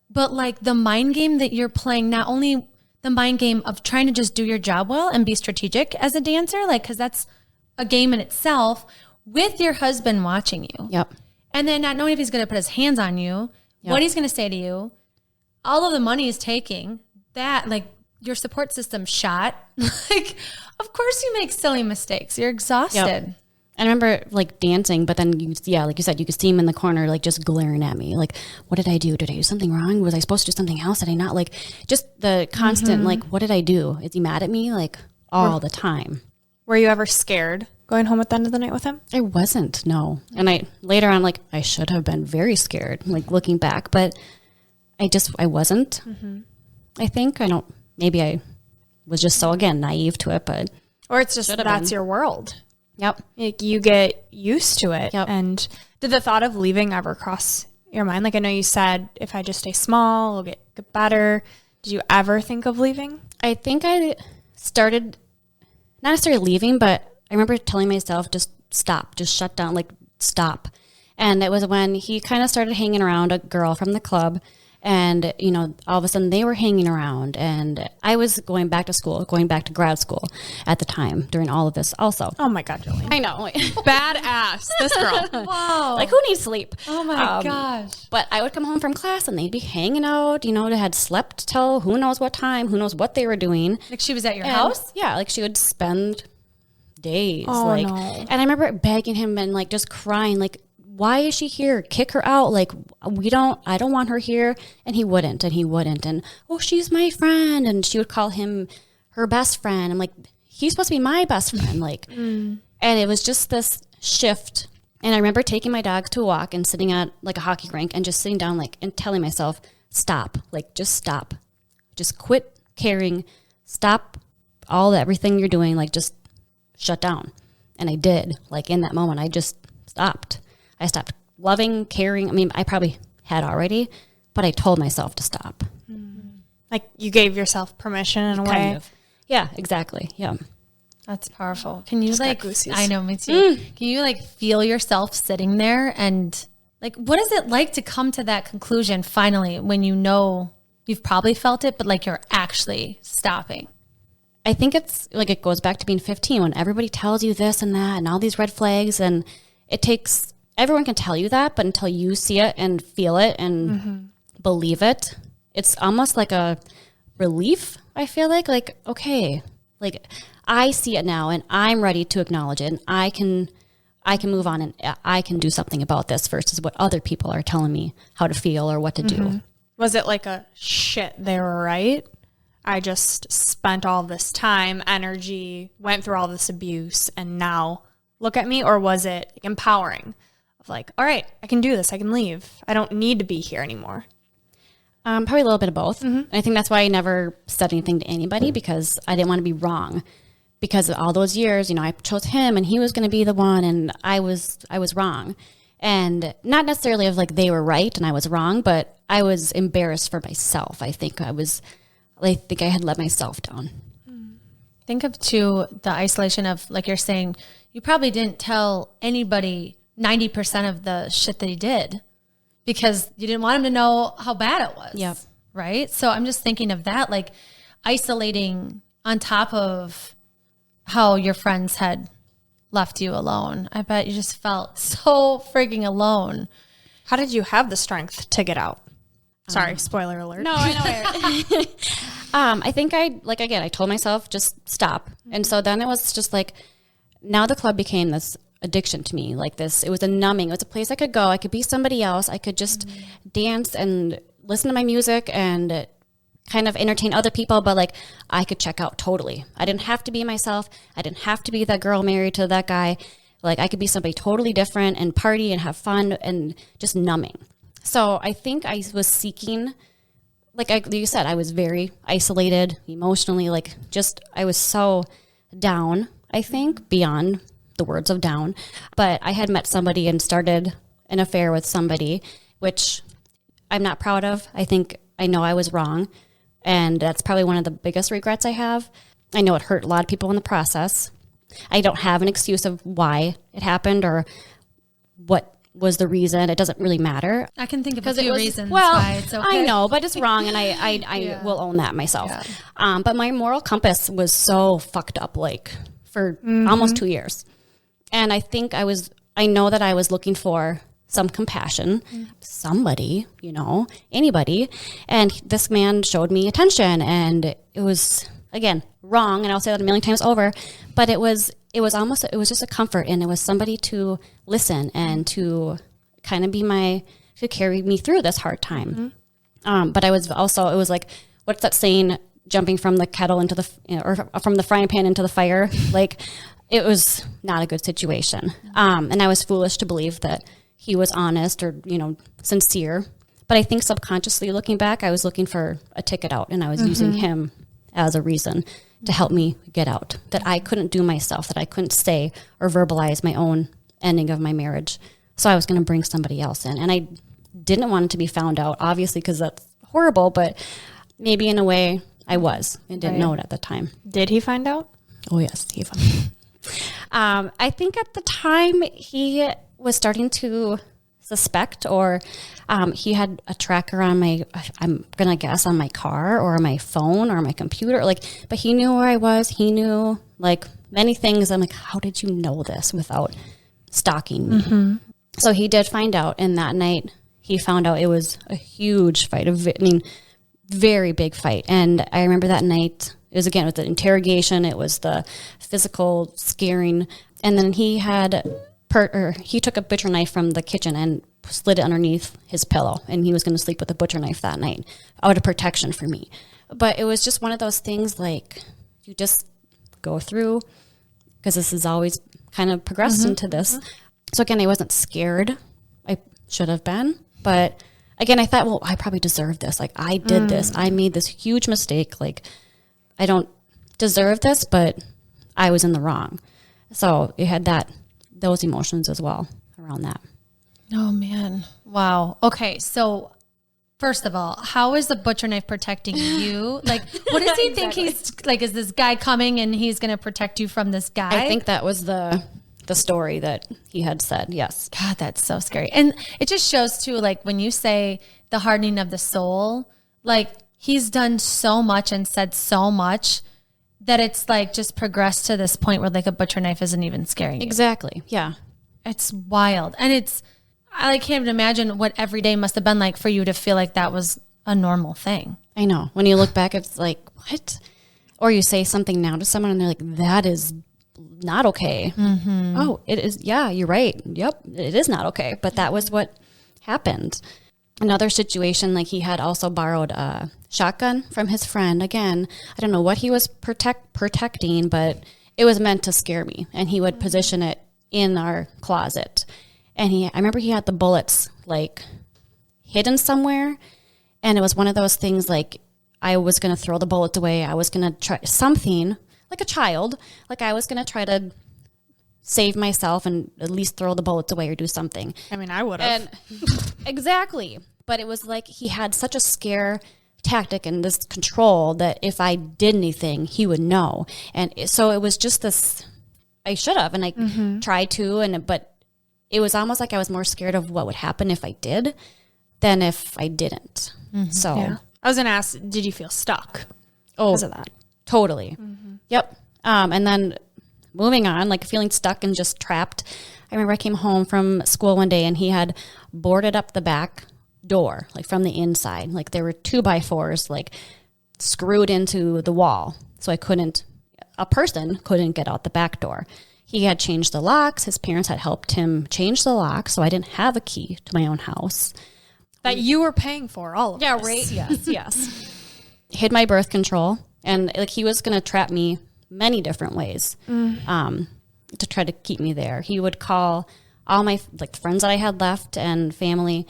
but like the mind game that you're playing, not only the mind game of trying to just do your job well and be strategic as a dancer, like, because that's a game in itself, with your husband watching you. Yep. And then not knowing if he's going to put his hands on you, what he's going to say to you, all of the money he's taking, that, like, your support system shot. Like, of course you make silly mistakes. You're exhausted. Yep. I remember like dancing, but then like you said, you could see him in the corner, like just glaring at me. Like, what did I do? Did I do something wrong? Was I supposed to do something else? Did I not? Like, just the constant, like, what did I do? Is he mad at me? Like, all the time. Were you ever scared going home at the end of the night with him? I wasn't, no. And I later on, like, I should have been very scared, like looking back, but I wasn't. I think maybe I was just so, again, naive to it, but. Or it's just Should have that's been. your world. Yep. Like, you get used to it. Yep. And did the thought of leaving ever cross your mind? Like, I know you said, if I just stay small, it'll get better. Did you ever think of leaving? I think I started, not necessarily leaving, but I remember telling myself, just stop, just shut down, like, stop. And it was when he kind of started hanging around a girl from the club. And, you know, all of a sudden they were hanging around, and I was going back to school, going back to grad school at the time during all of this also. Oh my God, Jolene. I know. Badass. This girl. Wow. Like, who needs sleep? Oh my gosh. But I would come home from class and they'd be hanging out, you know, they had slept till who knows what time, who knows what they were doing. Like she was at your And, house? yeah, like she would spend days. Oh, like, no. and I remember begging him and like just crying, like, why is she here? Kick her out. Like, I don't want her here. And he wouldn't. And, oh, she's my friend. And she would call him her best friend. I'm like, he's supposed to be my best friend. Like, and it was just this shift. And I remember taking my dog to a walk and sitting at like a hockey rink and just sitting down, like, and telling myself, stop, like, just stop, just quit caring, stop everything you're doing, like, just shut down. And I did. Like, in that moment, I just stopped. I stopped loving, caring. I mean, I probably had already, but I told myself to stop. Like, you gave yourself permission in a way. Kind of. Yeah, exactly. Yeah. That's powerful. Can you Just like, got goosies. I know, me too. Can you like feel yourself sitting there and like, what is it like to come to that conclusion finally when you know you've probably felt it, but like you're actually stopping? I think it's like it goes back to being 15 when everybody tells you this and that and all these red flags, and it takes, everyone can tell you that, but until you see it and feel it and believe it, it's almost like a relief. I feel like, okay, like I see it now and I'm ready to acknowledge it, and I can move on and I can do something about this versus what other people are telling me how to feel or what to do. Was it like a shit, they were right? I just spent all this time, energy, went through all this abuse, and now look at me? Or was it empowering? Of like, all right, I can do this. I can leave. I don't need to be here anymore. Probably a little bit of both. And I think that's why I never said anything to anybody, because I didn't want to be wrong. Because all those years, you know, I chose him and he was going to be the one, and I was wrong. And not necessarily of like they were right and I was wrong, but I was embarrassed for myself. I think I had let myself down. Think of too the isolation of, like you're saying, you probably didn't tell anybody 90% of the shit that he did because you didn't want him to know how bad it was. Yep. Right? So I'm just thinking of that, like isolating on top of how your friends had left you alone. I bet you just felt so freaking alone. How did you have the strength to get out? Sorry, spoiler alert. No, I know. I think I told myself, just stop. And so then it was just like, now the club became this addiction to me, like this. It was a numbing. It was a place I could go. I could be somebody else. I could just dance and listen to my music and kind of entertain other people, but like I could check out totally. I didn't have to be myself. I didn't have to be that girl married to that guy. Like I could be somebody totally different and party and have fun and just numbing. So I think I was seeking, like you said, I was very isolated emotionally, like just, I was so down, I think, beyond the words of down. But I had met somebody and started an affair with somebody, which I'm not proud of. I know I was wrong. And that's probably one of the biggest regrets I have. I know it hurt a lot of people in the process. I don't have an excuse of why it happened or what was the reason. It doesn't really matter. I can think of a few reasons well, why it's okay. I know, but it's wrong, and I will own that myself. Yeah. But my moral compass was so fucked up, like, for almost 2 years. And I think I know that I was looking for some compassion, somebody, anybody. And this man showed me attention, and it was, again, wrong. And I'll say that a million times over, but it was just a comfort. And it was somebody to listen and to kind of to carry me through this hard time. But it was like, what's that saying? Jumping from the kettle into or from the frying pan into the fire. Like, it was not a good situation. And I was foolish to believe that he was honest or, sincere. But I think subconsciously looking back, I was looking for a ticket out, and I was using him as a reason to help me get out, that I couldn't do myself, that I couldn't say or verbalize my own ending of my marriage. So I was going to bring somebody else in. And I didn't want it to be found out, obviously, because that's horrible, but maybe in a way I was and didn't know it at the time. Did he find out? Oh, yes, he found out. I think at the time he was starting to suspect, or he had a tracker on I'm going to guess on my car or my phone or my computer, but he knew where I was. He knew many things. I'm like, how did you know this without stalking me? So he did find out. And that night he found out it was a huge fight. Very big fight. And I remember that night, it was again with the interrogation. It was the physical scaring. And then he took a butcher knife from the kitchen and slid it underneath his pillow, and he was going to sleep with a butcher knife that night out of protection for me. But it was just one of those things, like, you just go through, because this has always kind of progressed into this. So again, I wasn't scared. I should have been, but again, I thought, well, I probably deserve this. Like, I did this. I made this huge mistake. Like, I don't deserve this, but I was in the wrong. So it had those emotions as well around that. Oh, man. Wow. Okay. So first of all, how is the butcher knife protecting you? Like, what does he think he's like? Is this guy coming and he's going to protect you from this guy? I think that was the story that he had said. Yes. God, that's so scary. And it just shows too, like, when you say the hardening of the soul, like, he's done so much and said so much that it's like just progressed to this point where like a butcher knife isn't even scaring you. Exactly. Yeah. It's wild. And I can't even imagine what every day must have been like for you to feel like that was a normal thing. I know. When you look back, it's like, what? Or you say something now to someone and they're like, that is not okay. Oh, it is. Yeah, you're right. Yep. It is not okay. But that was what happened. Another situation, like, he had also borrowed a shotgun from his friend. Again, I don't know what he was protecting, but it was meant to scare me. And he would position it in our closet. And I remember he had the bullets like hidden somewhere. And it was one of those things, like, I was going to throw the bullets away. I was going to try something like a child. Like, I was going to try to save myself and at least throw the bullets away or do something. I mean, I would have. Exactly. But it was like he had such a scare tactic and this control that if I did anything, he would know. And so it was just this, I should have, and I tried to, but it was almost like I was more scared of what would happen if I did than if I didn't. So yeah. I was going to ask, did you feel stuck because of that? Totally. Yep. And then moving on, like, feeling stuck and just trapped. I remember I came home from school one day and he had boarded up the back door, like, from the inside. Like, there were 2x4s, like, screwed into the wall. So a person couldn't get out the back door. He had changed the locks. His parents had helped him change the locks. So I didn't have a key to my own house. That you were paying for, all of Yeah, this. right. Yes, yes. hid my birth control, and like he was going to trap me many different ways to try to keep me there. He would call all my like friends that I had left and family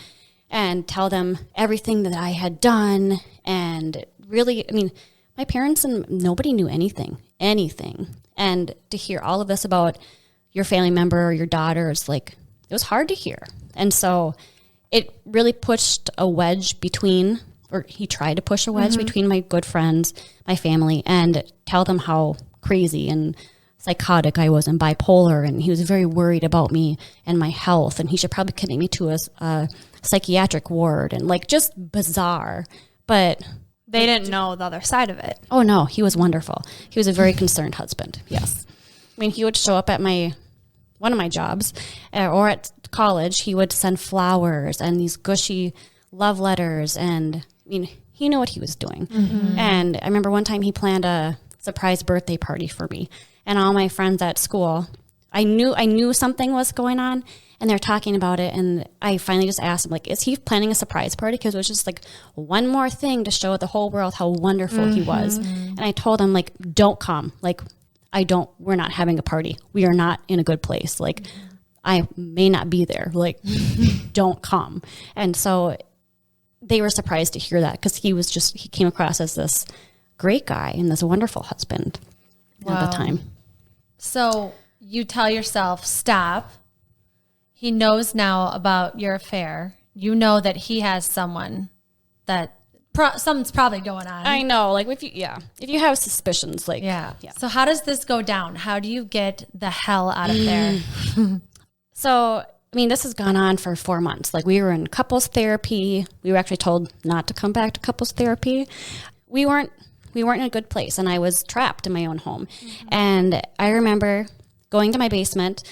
and tell them everything that I had done. And really, I mean, my parents and nobody knew anything. And to hear all of this about your family member or your daughter, it's like, it was hard to hear. And so it really pushed a wedge between, or he tried to push a wedge between my good friends, my family, and tell them how crazy and psychotic I was and bipolar. And he was very worried about me and my health. And he should probably connect me to a psychiatric ward, and like just bizarre. But they didn't know the other side of it. Oh no, he was wonderful. He was a very concerned husband. Yes. I mean, he would show up at one of my jobs or at college. He would send flowers and these gushy love letters. And I mean, he knew what he was doing. And I remember one time he planned a surprise birthday party for me, and all my friends at school, I knew something was going on, and they're talking about it. And I finally just asked him, like, is he planning a surprise party? Because it was just like one more thing to show the whole world how wonderful he was. And I told him, like, don't come. Like, we're not having a party. We are not in a good place. Like, I may not be there. Like, don't come. And so they were surprised to hear that, because he came across as this great guy and this wonderful husband at the time. So you tell yourself, stop. He knows now about your affair. You know that he has someone that something's probably going on. I know. Like, if you have suspicions, like, yeah. So how does this go down? How do you get the hell out of there? So, I mean, this has gone on for 4 months. Like, we were in couples therapy. We were actually told not to come back to couples therapy. We weren't in a good place, and I was trapped in my own home. And I remember going to my basement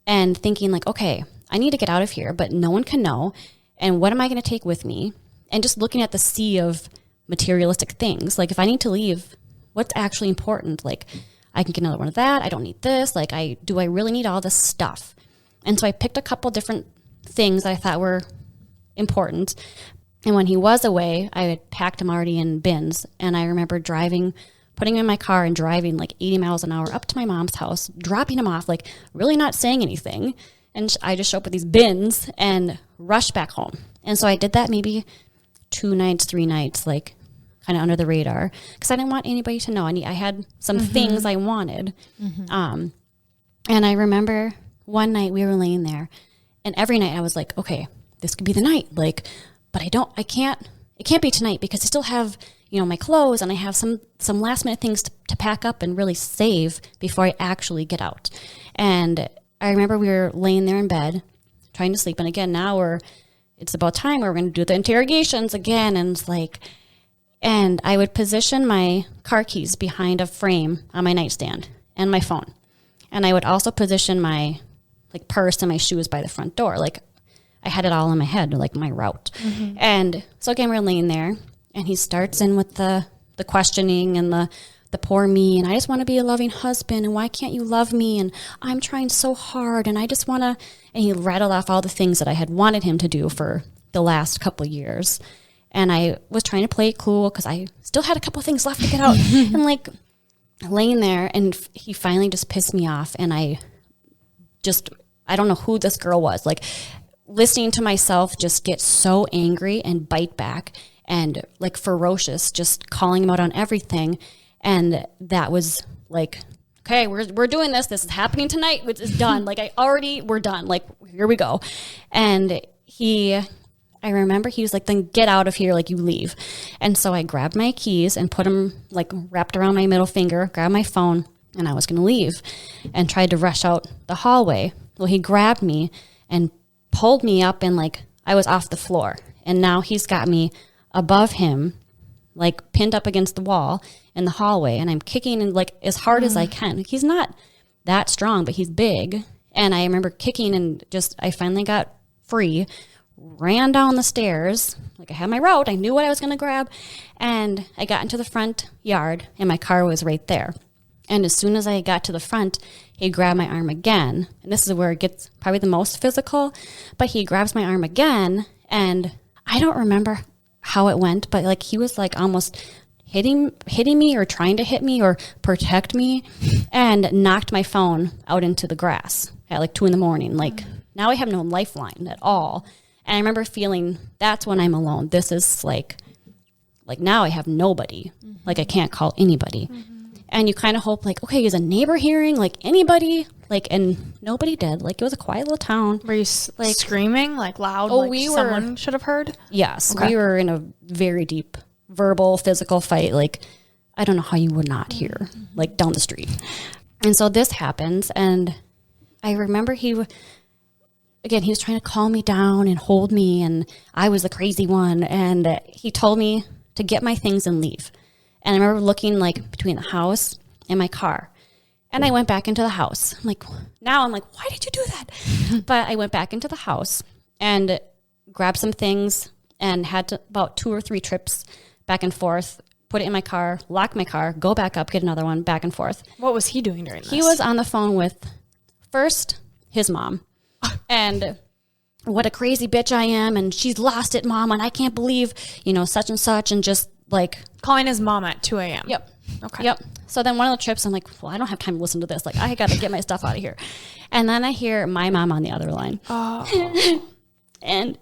and thinking, like, okay, I need to get out of here, but no one can know. And what am I going to take with me? And just looking at the sea of materialistic things. Like, if I need to leave, what's actually important? Like, I can get another one of that. I don't need this. Like, do I really need all this stuff? And so I picked a couple different things I thought were important. And when he was away, I had packed him already in bins. And I remember putting him in my car and driving like 80 miles an hour up to my mom's house, dropping him off, like really not saying anything. And I just showed up with these bins and rushed back home. And so I did that maybe 2 nights, 3 nights, like kind of under the radar, because I didn't want anybody to know. I had some things I wanted. And I remember one night we were laying there, and every night I was like, okay, this could be the night. Like, but it can't be tonight, because I still have, my clothes, and I have some last minute things to pack up and really save before I actually get out. And I remember we were laying there in bed trying to sleep. And again, now it's about time where we're going to do the interrogations again. And it's like, and I would position my car keys behind a frame on my nightstand and my phone. And I would also position my like purse and my shoes by the front door. Like, I had it all in my head, like my route. And so again, we're laying there, and he starts in with the questioning and the poor me, and I just want to be a loving husband, and why can't you love me? And I'm trying so hard, and I just want to, and he rattled off all the things that I had wanted him to do for the last couple of years. And I was trying to play it cool, because I still had a couple of things left to get out. And like laying there, and he finally just pissed me off. And I don't know who this girl was. Like, listening to myself just get so angry and bite back and like ferocious, just calling him out on everything. And that was like, okay, we're doing this. This is happening tonight. It's done. Like, we're done. Like, here we go. And I remember he was like, then get out of here. Like, you leave. And so I grabbed my keys and put them like wrapped around my middle finger, grabbed my phone, and I was going to leave and tried to rush out the hallway. Well, he grabbed me and pulled me up, and like I was off the floor. And now he's got me above him, like pinned up against the wall in the hallway. And I'm kicking and like as hard as I can. He's not that strong, but he's big. And I remember kicking, and I finally got free, ran down the stairs. Like, I had my route. I knew what I was going to grab. And I got into the front yard, and my car was right there. And as soon as I got to the front, he grabbed my arm again. And this is where it gets probably the most physical. But he grabs my arm again, and I don't remember how it went, but like he was like almost hitting me or trying to hit me or protect me, and knocked my phone out into the grass at like 2 a.m. Like now I have no lifeline at all. And I remember feeling that's when I'm alone. This is like now I have nobody. Like I can't call anybody. And you kind of hope like, okay, is a neighbor hearing? Like anybody? Like, and nobody did. Like it was a quiet little town. Were you like screaming like loud? Oh, like someone should have heard? Yes. Okay. We were in a very deep verbal, physical fight. Like, I don't know how you would not hear, like down the street. And so this happens. And I remember he was trying to calm me down and hold me. And I was the crazy one. And he told me to get my things and leave. And I remember looking like between the house and my car. And I went back into the house. I'm like, why did you do that? But I went back into the house and grabbed some things and had about 2 or 3 trips back and forth, put it in my car, lock my car, go back up, get another one, back and forth. What was he doing during this? He was on the phone with first his mom. And what a crazy bitch I am. And she's lost it, Mom. And I can't believe, such and such. And just like calling his mom at 2 a.m. Yep. Okay. Yep. So then one of the trips, I'm like, well, I don't have time to listen to this. Like, I got to get my stuff out of here. And then I hear my mom on the other line. Oh. And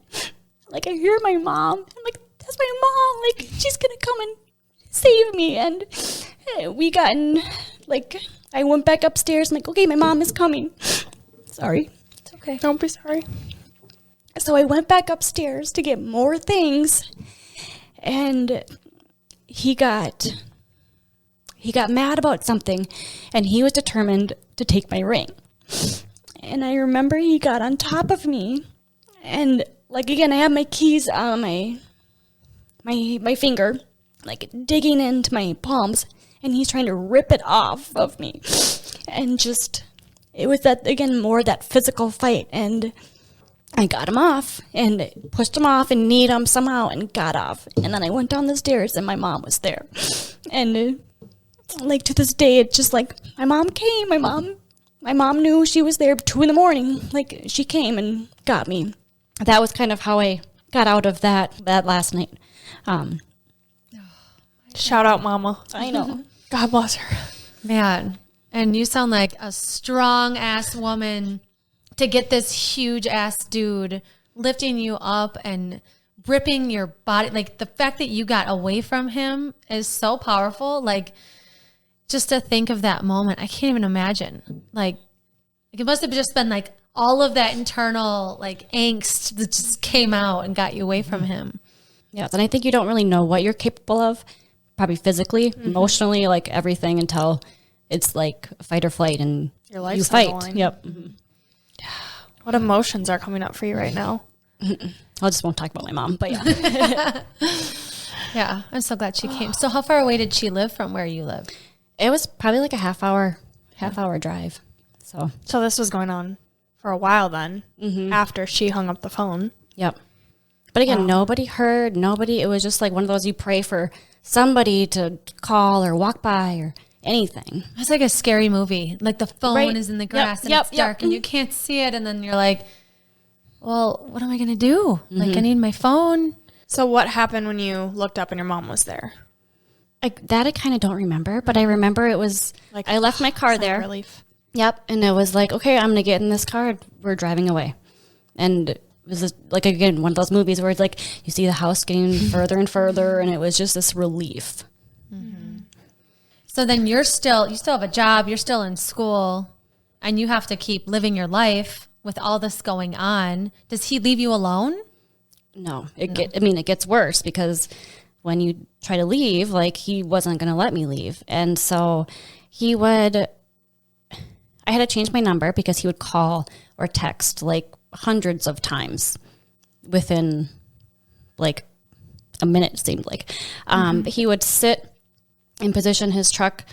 like, I hear my mom. I'm like, that's my mom. Like, she's going to come and save me. And I went back upstairs. I'm like, okay, my mom is coming. Sorry. It's okay. Don't be sorry. So I went back upstairs to get more things. And he got mad about something, and he was determined to take my ring. And I remember he got on top of me, and like again, I have my keys on my finger, like digging into my palms, and he's trying to rip it off of me. And just, it was that, again, more that physical fight. And I got him off and pushed him off and kneed him somehow and got off. And then I went down the stairs and my mom was there. And like to this day, it's just like my mom came. My mom knew she was there 2 a.m. Like she came and got me. That was kind of how I got out of that last night. Shout out, Mama. I know. God bless her. Man, and you sound like a strong ass woman to get this huge ass dude lifting you up and ripping your body. Like the fact that you got away from him is so powerful. Like just to think of that moment, I can't even imagine. Like it must have just been like all of that internal like angst that just came out and got you away from him. Yes, and I think you don't really know what you're capable of, probably physically, emotionally, like everything, until it's like fight or flight and your life's you fight. on the line. Yep. What emotions are coming up for you right now? I just won't talk about my mom, but yeah. Yeah, I'm so glad she came. So how far away did she live from where you live? It was probably like a half hour drive. So this was going on for a while then, after she hung up the phone. Yep. But again, nobody heard, it was just like one of those, you pray for somebody to call or walk by or anything. It's like a scary movie. Like the phone is in the grass and it's dark and you Mm-hmm. can't see it. And then you're like, well, what am I going to do? Like I need my phone. So what happened when you looked up and your mom was there? I kind of don't remember, but I remember it was like I left my car there. Relief. Yep. And it was like, okay, I'm going to get in this car. We're driving away. And it was just, like, again, one of those movies where it's like you see the house getting further and further, and it was just this relief. Mm-hmm. So then you still have a job, you're still in school, and you have to keep living your life with all this going on. Does he leave you alone? No, it gets worse, because when you try to leave, like, he wasn't going to let me leave. And so I had to change my number because he would call or text like hundreds of times within like a minute, it seemed like. He would sit and position his truck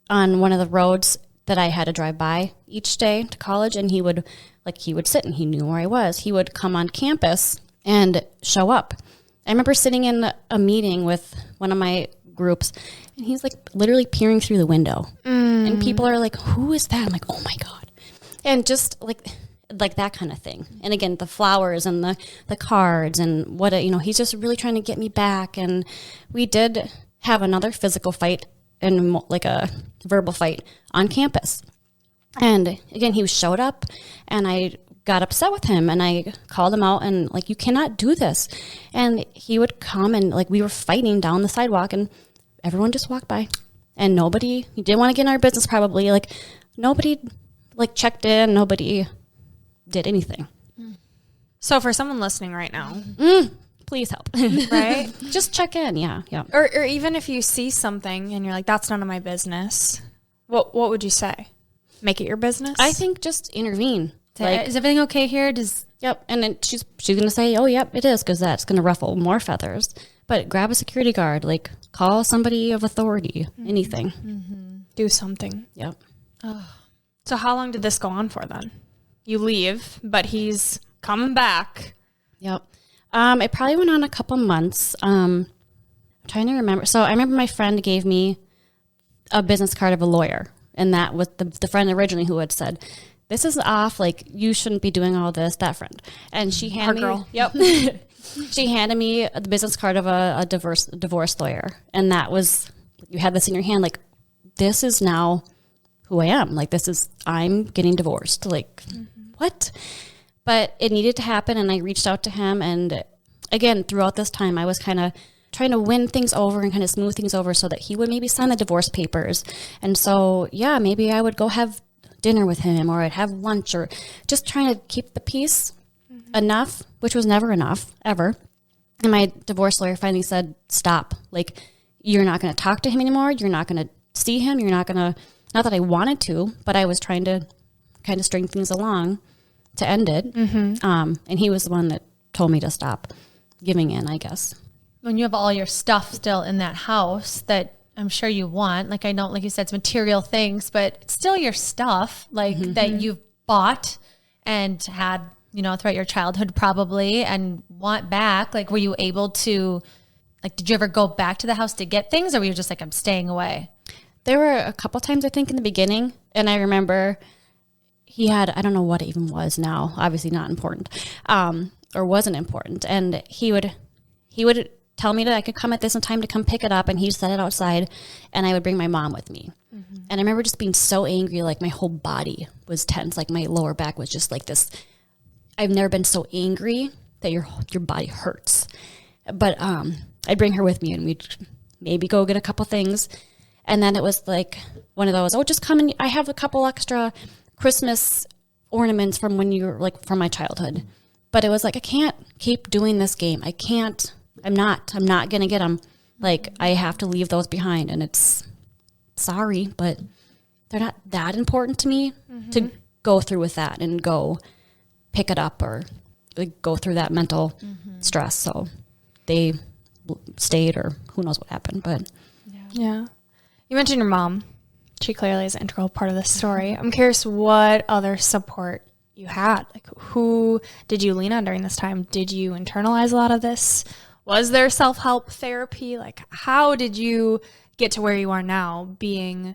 on one of the roads that I had to drive by each day to college, and he would sit and he knew where I was. He would come on campus and show up. I remember sitting in a meeting with one of my groups, and he's like literally peering through the window. And people are like, who is that? I'm like, oh my God. And just like that kind of thing. And again, the flowers and the cards and he's just really trying to get me back. And we did have another physical fight and like a verbal fight on campus. And again, he showed up, and I got upset with him, and I called him out and like, you cannot do this. And he would come, and like we were fighting down the sidewalk, and everyone just walked by, and he didn't want to get in our business probably. Like nobody like checked in, nobody did anything. So for someone listening right now, Please help. right? Just check in. Yeah. Or even if you see something and you're like, that's none of my business, what would you say? Make it your business? I think just intervene. Like, is everything okay here? Yep. And then she's going to say, oh, yep, it is, because that's going to ruffle more feathers. But grab a security guard, like call somebody of authority, anything. Do something. Yep. So how long did this go on for then? You leave, but he's coming back. Yep. It probably went on a couple months. I'm trying to remember. So I remember my friend gave me a business card of a lawyer. And that was the friend originally who had said, this is off, like you shouldn't be doing all this, that friend. And she handed me, yep. She handed me the business card of a divorce lawyer. And that was, you had this in your hand, like, this is now who I am. Like, I'm getting divorced. Like, what? But it needed to happen. And I reached out to him. And again, throughout this time, I was kind of trying to win things over and kind of smooth things over so that he would maybe sign the divorce papers. And so, yeah, maybe I would go have dinner with him, or I'd have lunch, or just trying to keep the peace enough, which was never enough, ever. And my divorce lawyer finally said, stop. Like, you're not going to talk to him anymore. You're not going to see him. You're not going to, not that I wanted to, but I was trying to kind of string things along to end it. And he was the one that told me to stop giving in, I guess. When you have all your stuff still in that house that I'm sure you want, like I know, like you said, it's material things, but it's still your stuff, like that you've bought and had, you know, throughout your childhood probably, and want back. Like, were you able to, like, did you ever go back to the house to get things, or were you just like, I'm staying away? There were a couple times, I think, in the beginning, and I remember he had, I don't know what it even was now, obviously not important, or wasn't important, and he would tell me that I could come at this time to come pick it up, and he'd set it outside, and I would bring my mom with me. And I remember just being so angry, like my whole body was tense, like my lower back was just like this. I've never been so angry that your body hurts. But I'd bring her with me, and we'd maybe go get a couple things, and then it was like one of those, oh, just come and I have a couple extra Christmas ornaments from when you were like from my childhood. But it was like, I can't keep doing this game. I'm not going to get them. Like, I have to leave those behind, and it's sorry, but they're not that important to me to go through with that and go pick it up or like, go through that mental stress. So they stayed, or who knows what happened, but Yeah. You mentioned your mom. She clearly is an integral part of this story. I'm curious what other support you had. Like, who did you lean on during this time? Did you internalize a lot of this? Was there self-help therapy? Like, how did you get to where you are now, being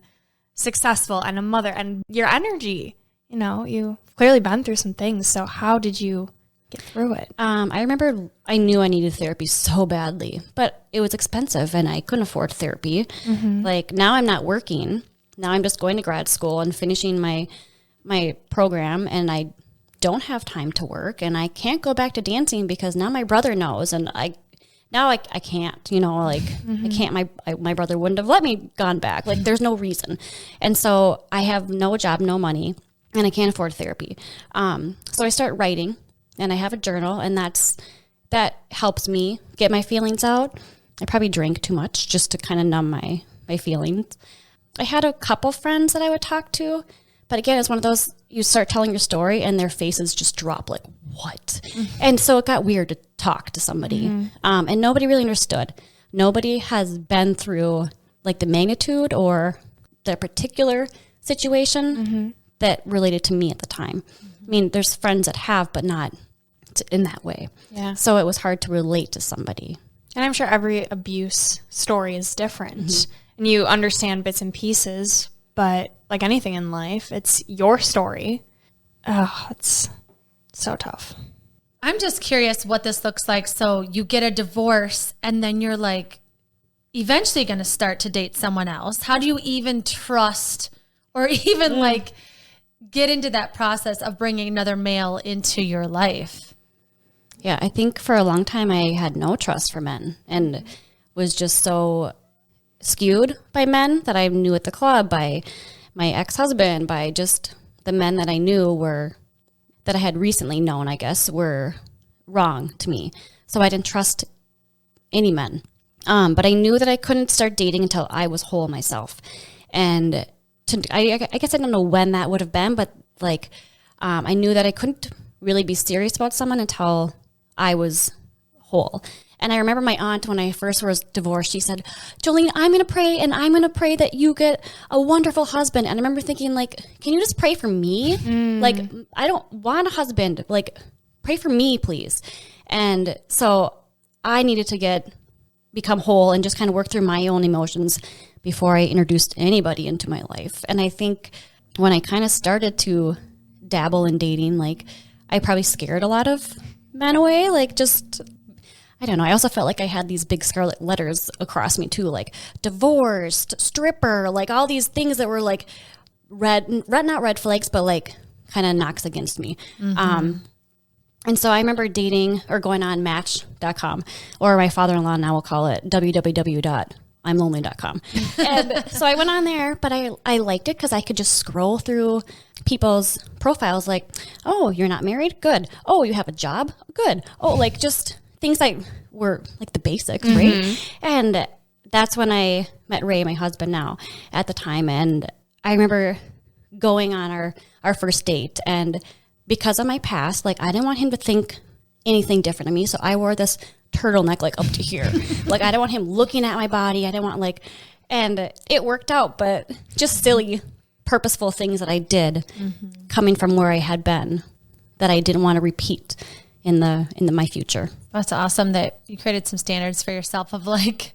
successful and a mother, and your energy? You know, you've clearly been through some things. So how did you get through it? I remember I knew I needed therapy so badly, but it was expensive and I couldn't afford therapy. Like, now I'm not working. Now I'm just going to grad school and finishing my program, and I don't have time to work, and I can't go back to dancing because now my brother knows, and I can't, you know, like I can't, my brother wouldn't have let me gone back. Like, there's no reason. And so I have no job, no money, and I can't afford therapy. So I start writing, and I have a journal, and that helps me get my feelings out. I probably drank too much just to kind of numb my feelings. I had a couple friends that I would talk to, but again, it's one of those, you start telling your story and their faces just drop, like, what? And so it got weird to talk to somebody. And nobody really understood. Nobody has been through like the magnitude or the particular situation that related to me at the time. I mean, there's friends that have, but not in that way. Yeah. So it was hard to relate to somebody. And I'm sure every abuse story is different, and you understand bits and pieces, but like anything in life, it's your story. Oh, it's so tough. I'm just curious what this looks like. So you get a divorce, and then you're like, eventually going to start to date someone else, how do you even trust or even like get into that process of bringing another male into your life? Yeah, I think for a long time I had no trust for men and was just so skewed by men that I knew at the club, by my ex-husband, by just the men that I knew that I had recently known, I guess, were wrong to me. So I didn't trust any men. But I knew that I couldn't start dating until I was whole myself. And I guess I don't know when that would have been, but like I knew that I couldn't really be serious about someone until I was whole. And I remember my aunt, when I first was divorced, she said, Jolene, I'm going to pray, and I'm going to pray that you get a wonderful husband. And I remember thinking, like, can you just pray for me? Like, I don't want a husband. Like, pray for me, please. And so I needed to become whole and just kind of work through my own emotions before I introduced anybody into my life. And I think when I kind of started to dabble in dating, like, I probably scared a lot of men away. Like, just, I don't know. I also felt like I had these big scarlet letters across me too, like divorced, stripper, like all these things that were like not red flags, but like kind of knocks against me. And so I remember dating or going on Match.com, or my father-in-law now will call it www.imlonely.com. And so I went on there, but I liked it because I could just scroll through people's profiles like, oh, you're not married? Good. Oh, you have a job? Good. Oh, like just things that were like the basics, right? And that's when I met Ray, my husband now, at the time. And I remember going on our first date, and because of my past, like I didn't want him to think anything different of me. So I wore this turtleneck like up to here. Like I didn't want him looking at my body. I didn't want and it worked out, but just silly, purposeful things that I did coming from where I had been that I didn't want to repeat in my future. That's awesome that you created some standards for yourself of like,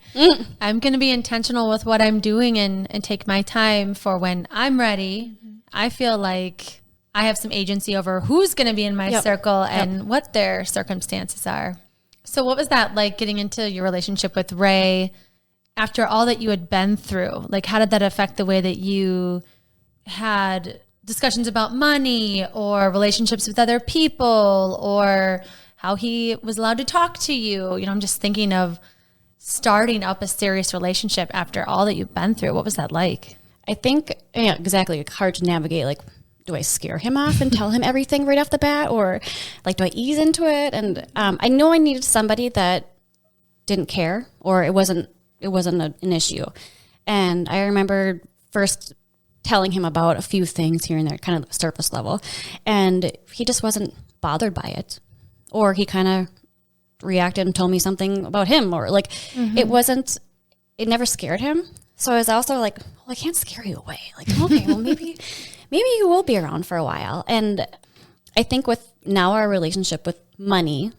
I'm going to be intentional with what I'm doing and take my time for when I'm ready. I feel like I have some agency over who's going to be in my circle and what their circumstances are. So what was that like getting into your relationship with Ray after all that you had been through? Like, how did that affect the way that you had discussions about money or relationships with other people, or how he was allowed to talk to you? You know, I'm just thinking of starting up a serious relationship after all that you've been through. What was that like? I think, yeah, exactly. It's hard to navigate. Like, do I scare him off and tell him everything right off the bat, or like, do I ease into it? And I know I needed somebody that didn't care, or it wasn't an issue. And I remember first telling him about a few things here and there, kind of surface level, and he just wasn't bothered by it, or he kind of reacted and told me something about him, or like it never scared him. So I was also like, well, I can't scare you away. Like, okay, well, maybe you will be around for a while. And I think with now our relationship with money,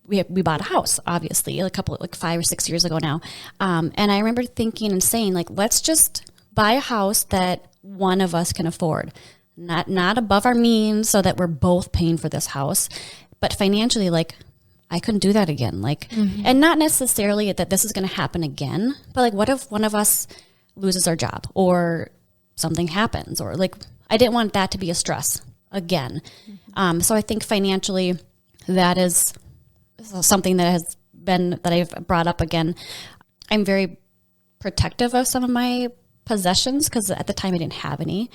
we bought a house, obviously, like 5 or 6 years ago now. And I remember thinking and saying, like, let's just buy a house that one of us can afford, not above our means, so that we're both paying for this house. But financially, like, I couldn't do that again. Like, and not necessarily that this is going to happen again, but like, what if one of us loses our job or something happens, or like, I didn't want that to be a stress again. So I think financially, that is something that I've brought up again. I'm very protective of some of my possessions because at the time I didn't have any,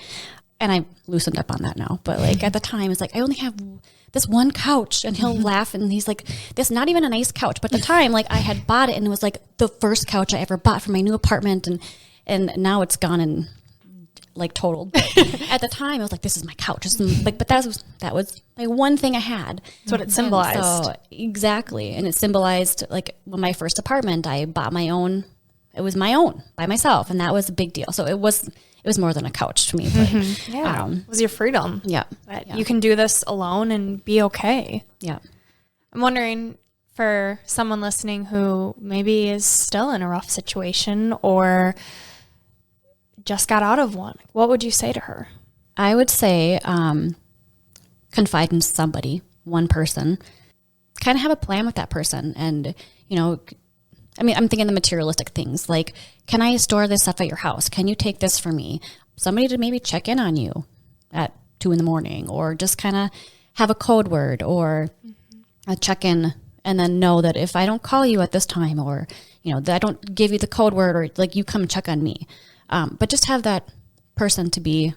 and I loosened up on that now. But like at the time, it's like I only have this one couch, and he'll laugh and he's like, "This not even a nice couch." But at the time, like I had bought it, and it was like the first couch I ever bought for my new apartment, and now it's gone and like totaled. At the time, I was like, "This is my couch." Like, but that was like one thing I had. That's what it symbolized. So, exactly, and it symbolized like when my first apartment, I bought my own. It was my own by myself, and that was a big deal. So it was more than a couch to me. But, it was your freedom. Yeah, You can do this alone and be okay. Yeah. I'm wondering, for someone listening who maybe is still in a rough situation or just got out of one, what would you say to her? I would say confide in somebody, one person, kind of have a plan with that person, and, you know, I mean, I'm thinking the materialistic things like, can I store this stuff at your house? Can you take this for me? Somebody to maybe check in on you at 2 a.m, or just kind of have a code word or a check-in, and then know that if I don't call you at this time, or, that I don't give you the code word, or like you come check on me. But just have that person to be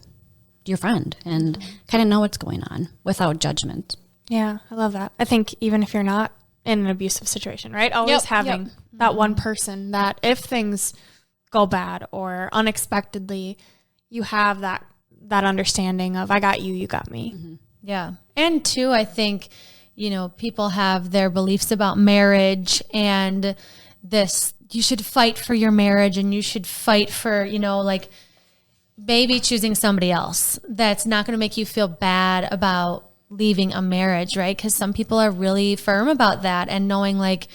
your friend and kind of know what's going on without judgment. Yeah, I love that. I think even if you're not in an abusive situation, right? Always having that one person that if things go bad or unexpectedly, you have that understanding of I got you, you got me. Mm-hmm. Yeah. And two, I think, people have their beliefs about marriage and this, you should fight for your marriage and you should fight for, like maybe choosing somebody else that's not going to make you feel bad about leaving a marriage, right? Because some people are really firm about that and knowing like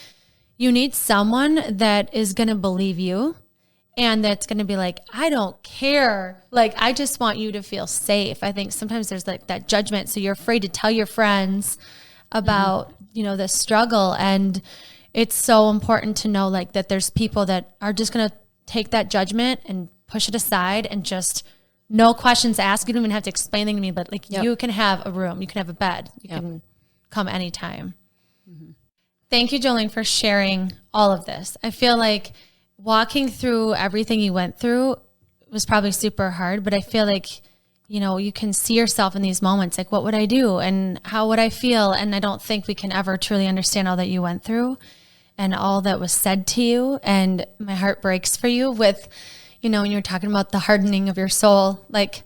you need someone that is going to believe you and that's going to be like, I don't care. Like, I just want you to feel safe. I think sometimes there's like that judgment. So you're afraid to tell your friends about, the struggle. And it's so important to know like that there's people that are just going to take that judgment and push it aside and just no questions asked. You don't even have to explain anything to me, but like you can have a room, you can have a bed, you can come anytime. Thank you, Jolene, for sharing all of this. I feel like walking through everything you went through was probably super hard, but I feel like, you can see yourself in these moments. Like, what would I do? And how would I feel? And I don't think we can ever truly understand all that you went through and all that was said to you. And my heart breaks for you with, when you're talking about the hardening of your soul, like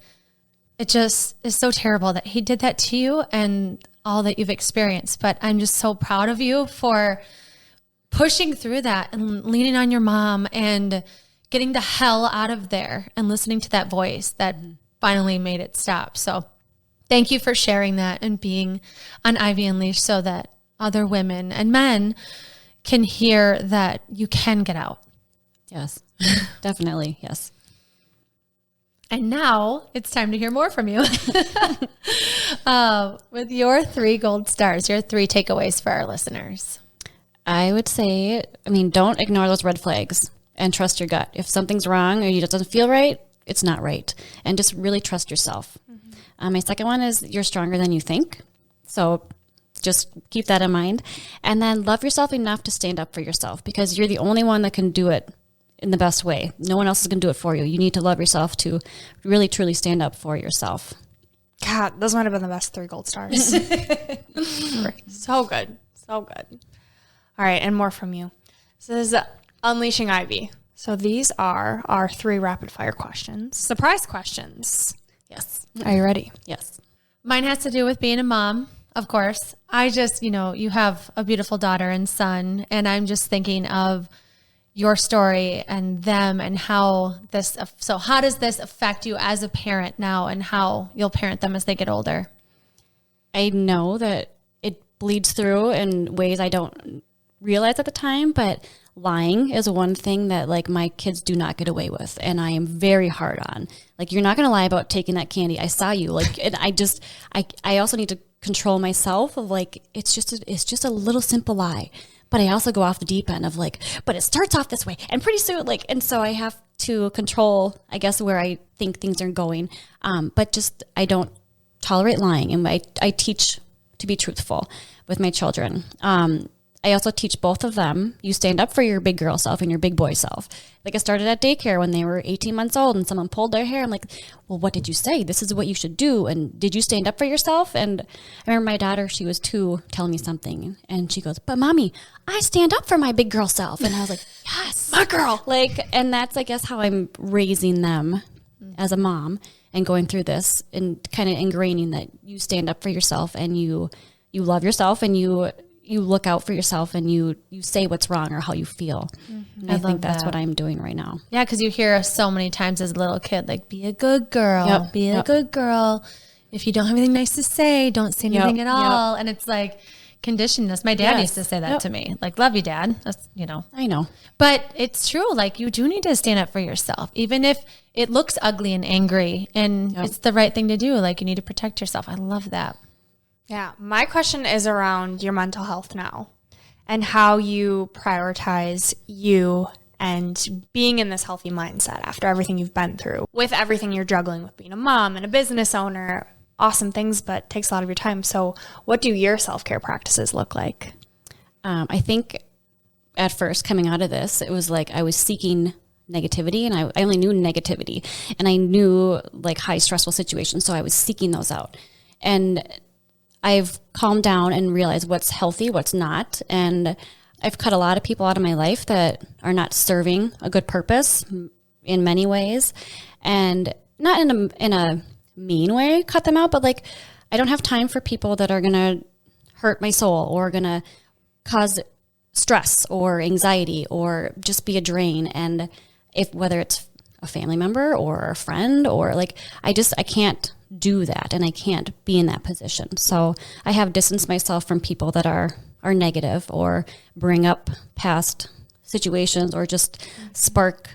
it just is so terrible that he did that to you and all that you've experienced. But I'm just so proud of you for pushing through that and leaning on your mom and getting the hell out of there and listening to that voice that finally made it stop. So thank you for sharing that and being on Ivy Unleashed so that other women and men can hear that you can get out. Yes, definitely. Yes. And now it's time to hear more from you with your 3 gold stars, your 3 takeaways for our listeners. I would say, don't ignore those red flags and trust your gut. If something's wrong or it doesn't feel right, it's not right. And just really trust yourself. My second one is you're stronger than you think. So just keep that in mind. And then love yourself enough to stand up for yourself because you're the only one that can do it in the best way. No one else is going to do it for you. You need to love yourself to really, truly stand up for yourself. God, those might have been the best 3 gold stars. So good. So good. All right, and more from you. So this is Unleashing Ivy. So these are our 3 rapid fire questions. Surprise questions. Yes. Are you ready? Yes. Mine has to do with being a mom, of course. I just, you have a beautiful daughter and son, and I'm just thinking of your story and them and how how does this affect you as a parent now and how you'll parent them as they get older? I know that it bleeds through in ways I don't realize at the time, but lying is one thing that like my kids do not get away with. And I am very hard on, like, you're not going to lie about taking that candy. I saw you like, and I also need to control myself of like, it's just a little simple lie. But I also go off the deep end of like, but it starts off this way and pretty soon and so I have to control, I guess, where I think things are going. But just, I don't tolerate lying and I teach to be truthful with my children. I also teach both of them, you stand up for your big girl self and your big boy self. Like I started at daycare when they were 18 months old and someone pulled their hair. I'm like, well, what did you say? This is what you should do. And did you stand up for yourself? And I remember my daughter, she was 2, telling me something. And she goes, but mommy, I stand up for my big girl self. And I was like, yes, my girl. Like, and that's, I guess, how I'm raising them as a mom and going through this and kind of ingraining that you stand up for yourself and you love yourself and you look out for yourself and you say what's wrong or how you feel. Mm-hmm. I think that's what I'm doing right now. Yeah, because you hear us so many times as a little kid, like, be a good girl, be a good girl. If you don't have anything nice to say, don't say anything at all. And it's like conditioning us. My dad used to say that to me, like, love you, Dad. That's, I know. But it's true. Like, you do need to stand up for yourself, even if it looks ugly and angry and it's the right thing to do. Like, you need to protect yourself. I love that. Yeah. My question is around your mental health now. and how you prioritize you and being in this healthy mindset after everything you've been through, with everything you're juggling with being a mom and a business owner. Awesome things, but takes a lot of your time. So what do your self-care practices look like? I think at first coming out of this, it was like I was seeking negativity, and I only knew negativity, and I knew like high stressful situations. So I was seeking those out, and I've calmed down and realized what's healthy, what's not. And I've cut a lot of people out of my life that are not serving a good purpose in many ways, and not in a mean way, cut them out, but like I don't have time for people that are going to hurt my soul or going to cause stress or anxiety or just be a drain. And if whether it's a family member or a friend or like I can't do that, and I can't be in that position. So I have distanced myself from people that are negative or bring up past situations or just spark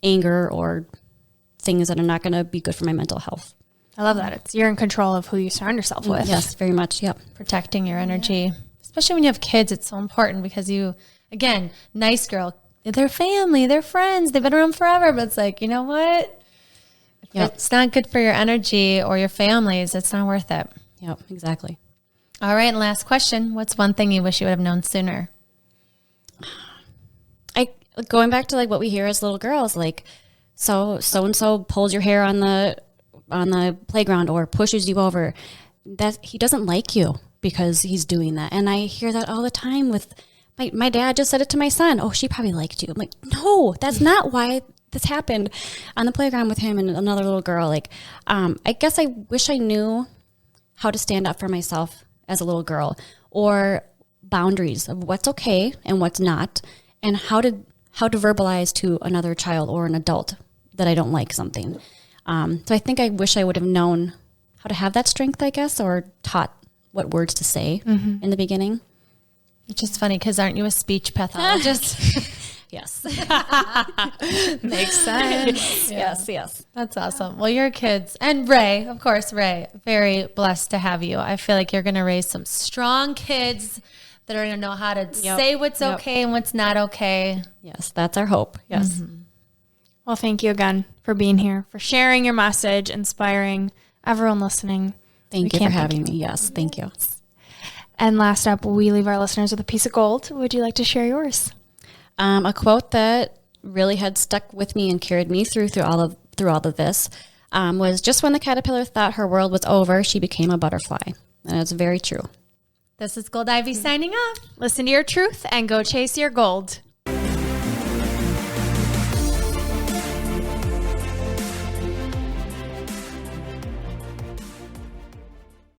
anger or things that are not going to be good for my mental health. I love that. You're in control of who you surround yourself with. Yes, very much. Yep. Protecting your energy, especially when you have kids. It's so important because you, again, nice girl, they're family, they're friends, they've been around forever. But it's like, you know what? If it's not good for your energy or your families, it's not worth it. Yep, exactly. All right. And last question. What's one thing you wish you would have known sooner? Going back to like what we hear as little girls, like so-and-so pulls your hair on the playground or pushes you over, that he doesn't like you because he's doing that. And I hear that all the time with my dad just said it to my son. Oh, she probably liked you. I'm like, no, that's not why this happened on the playground with him and another little girl. Like, I guess I wish I knew how to stand up for myself as a little girl, or boundaries of what's okay and what's not, and how to verbalize to another child or an adult that I don't like something. So I think I wish I would have known how to have that strength, I guess, or taught what words to say in the beginning. Which is funny because aren't you a speech pathologist? Yes. Makes sense. Yeah. Yes. That's awesome. Well, your kids and Ray, of course, Ray, very blessed to have you. I feel like you're going to raise some strong kids that are going to know how to say what's okay and what's not okay. Yes, that's our hope. Yes. Mm-hmm. Well, thank you again for being here, for sharing your message, inspiring everyone listening. Thank you for having me. Yes, thank you. And last up, we leave our listeners with a piece of gold. Would you like to share yours? A quote that really had stuck with me and carried me through all of this was, just when the caterpillar thought her world was over, she became a butterfly. And it's very true. This is Gold Ivy signing off. Listen to your truth and go chase your gold.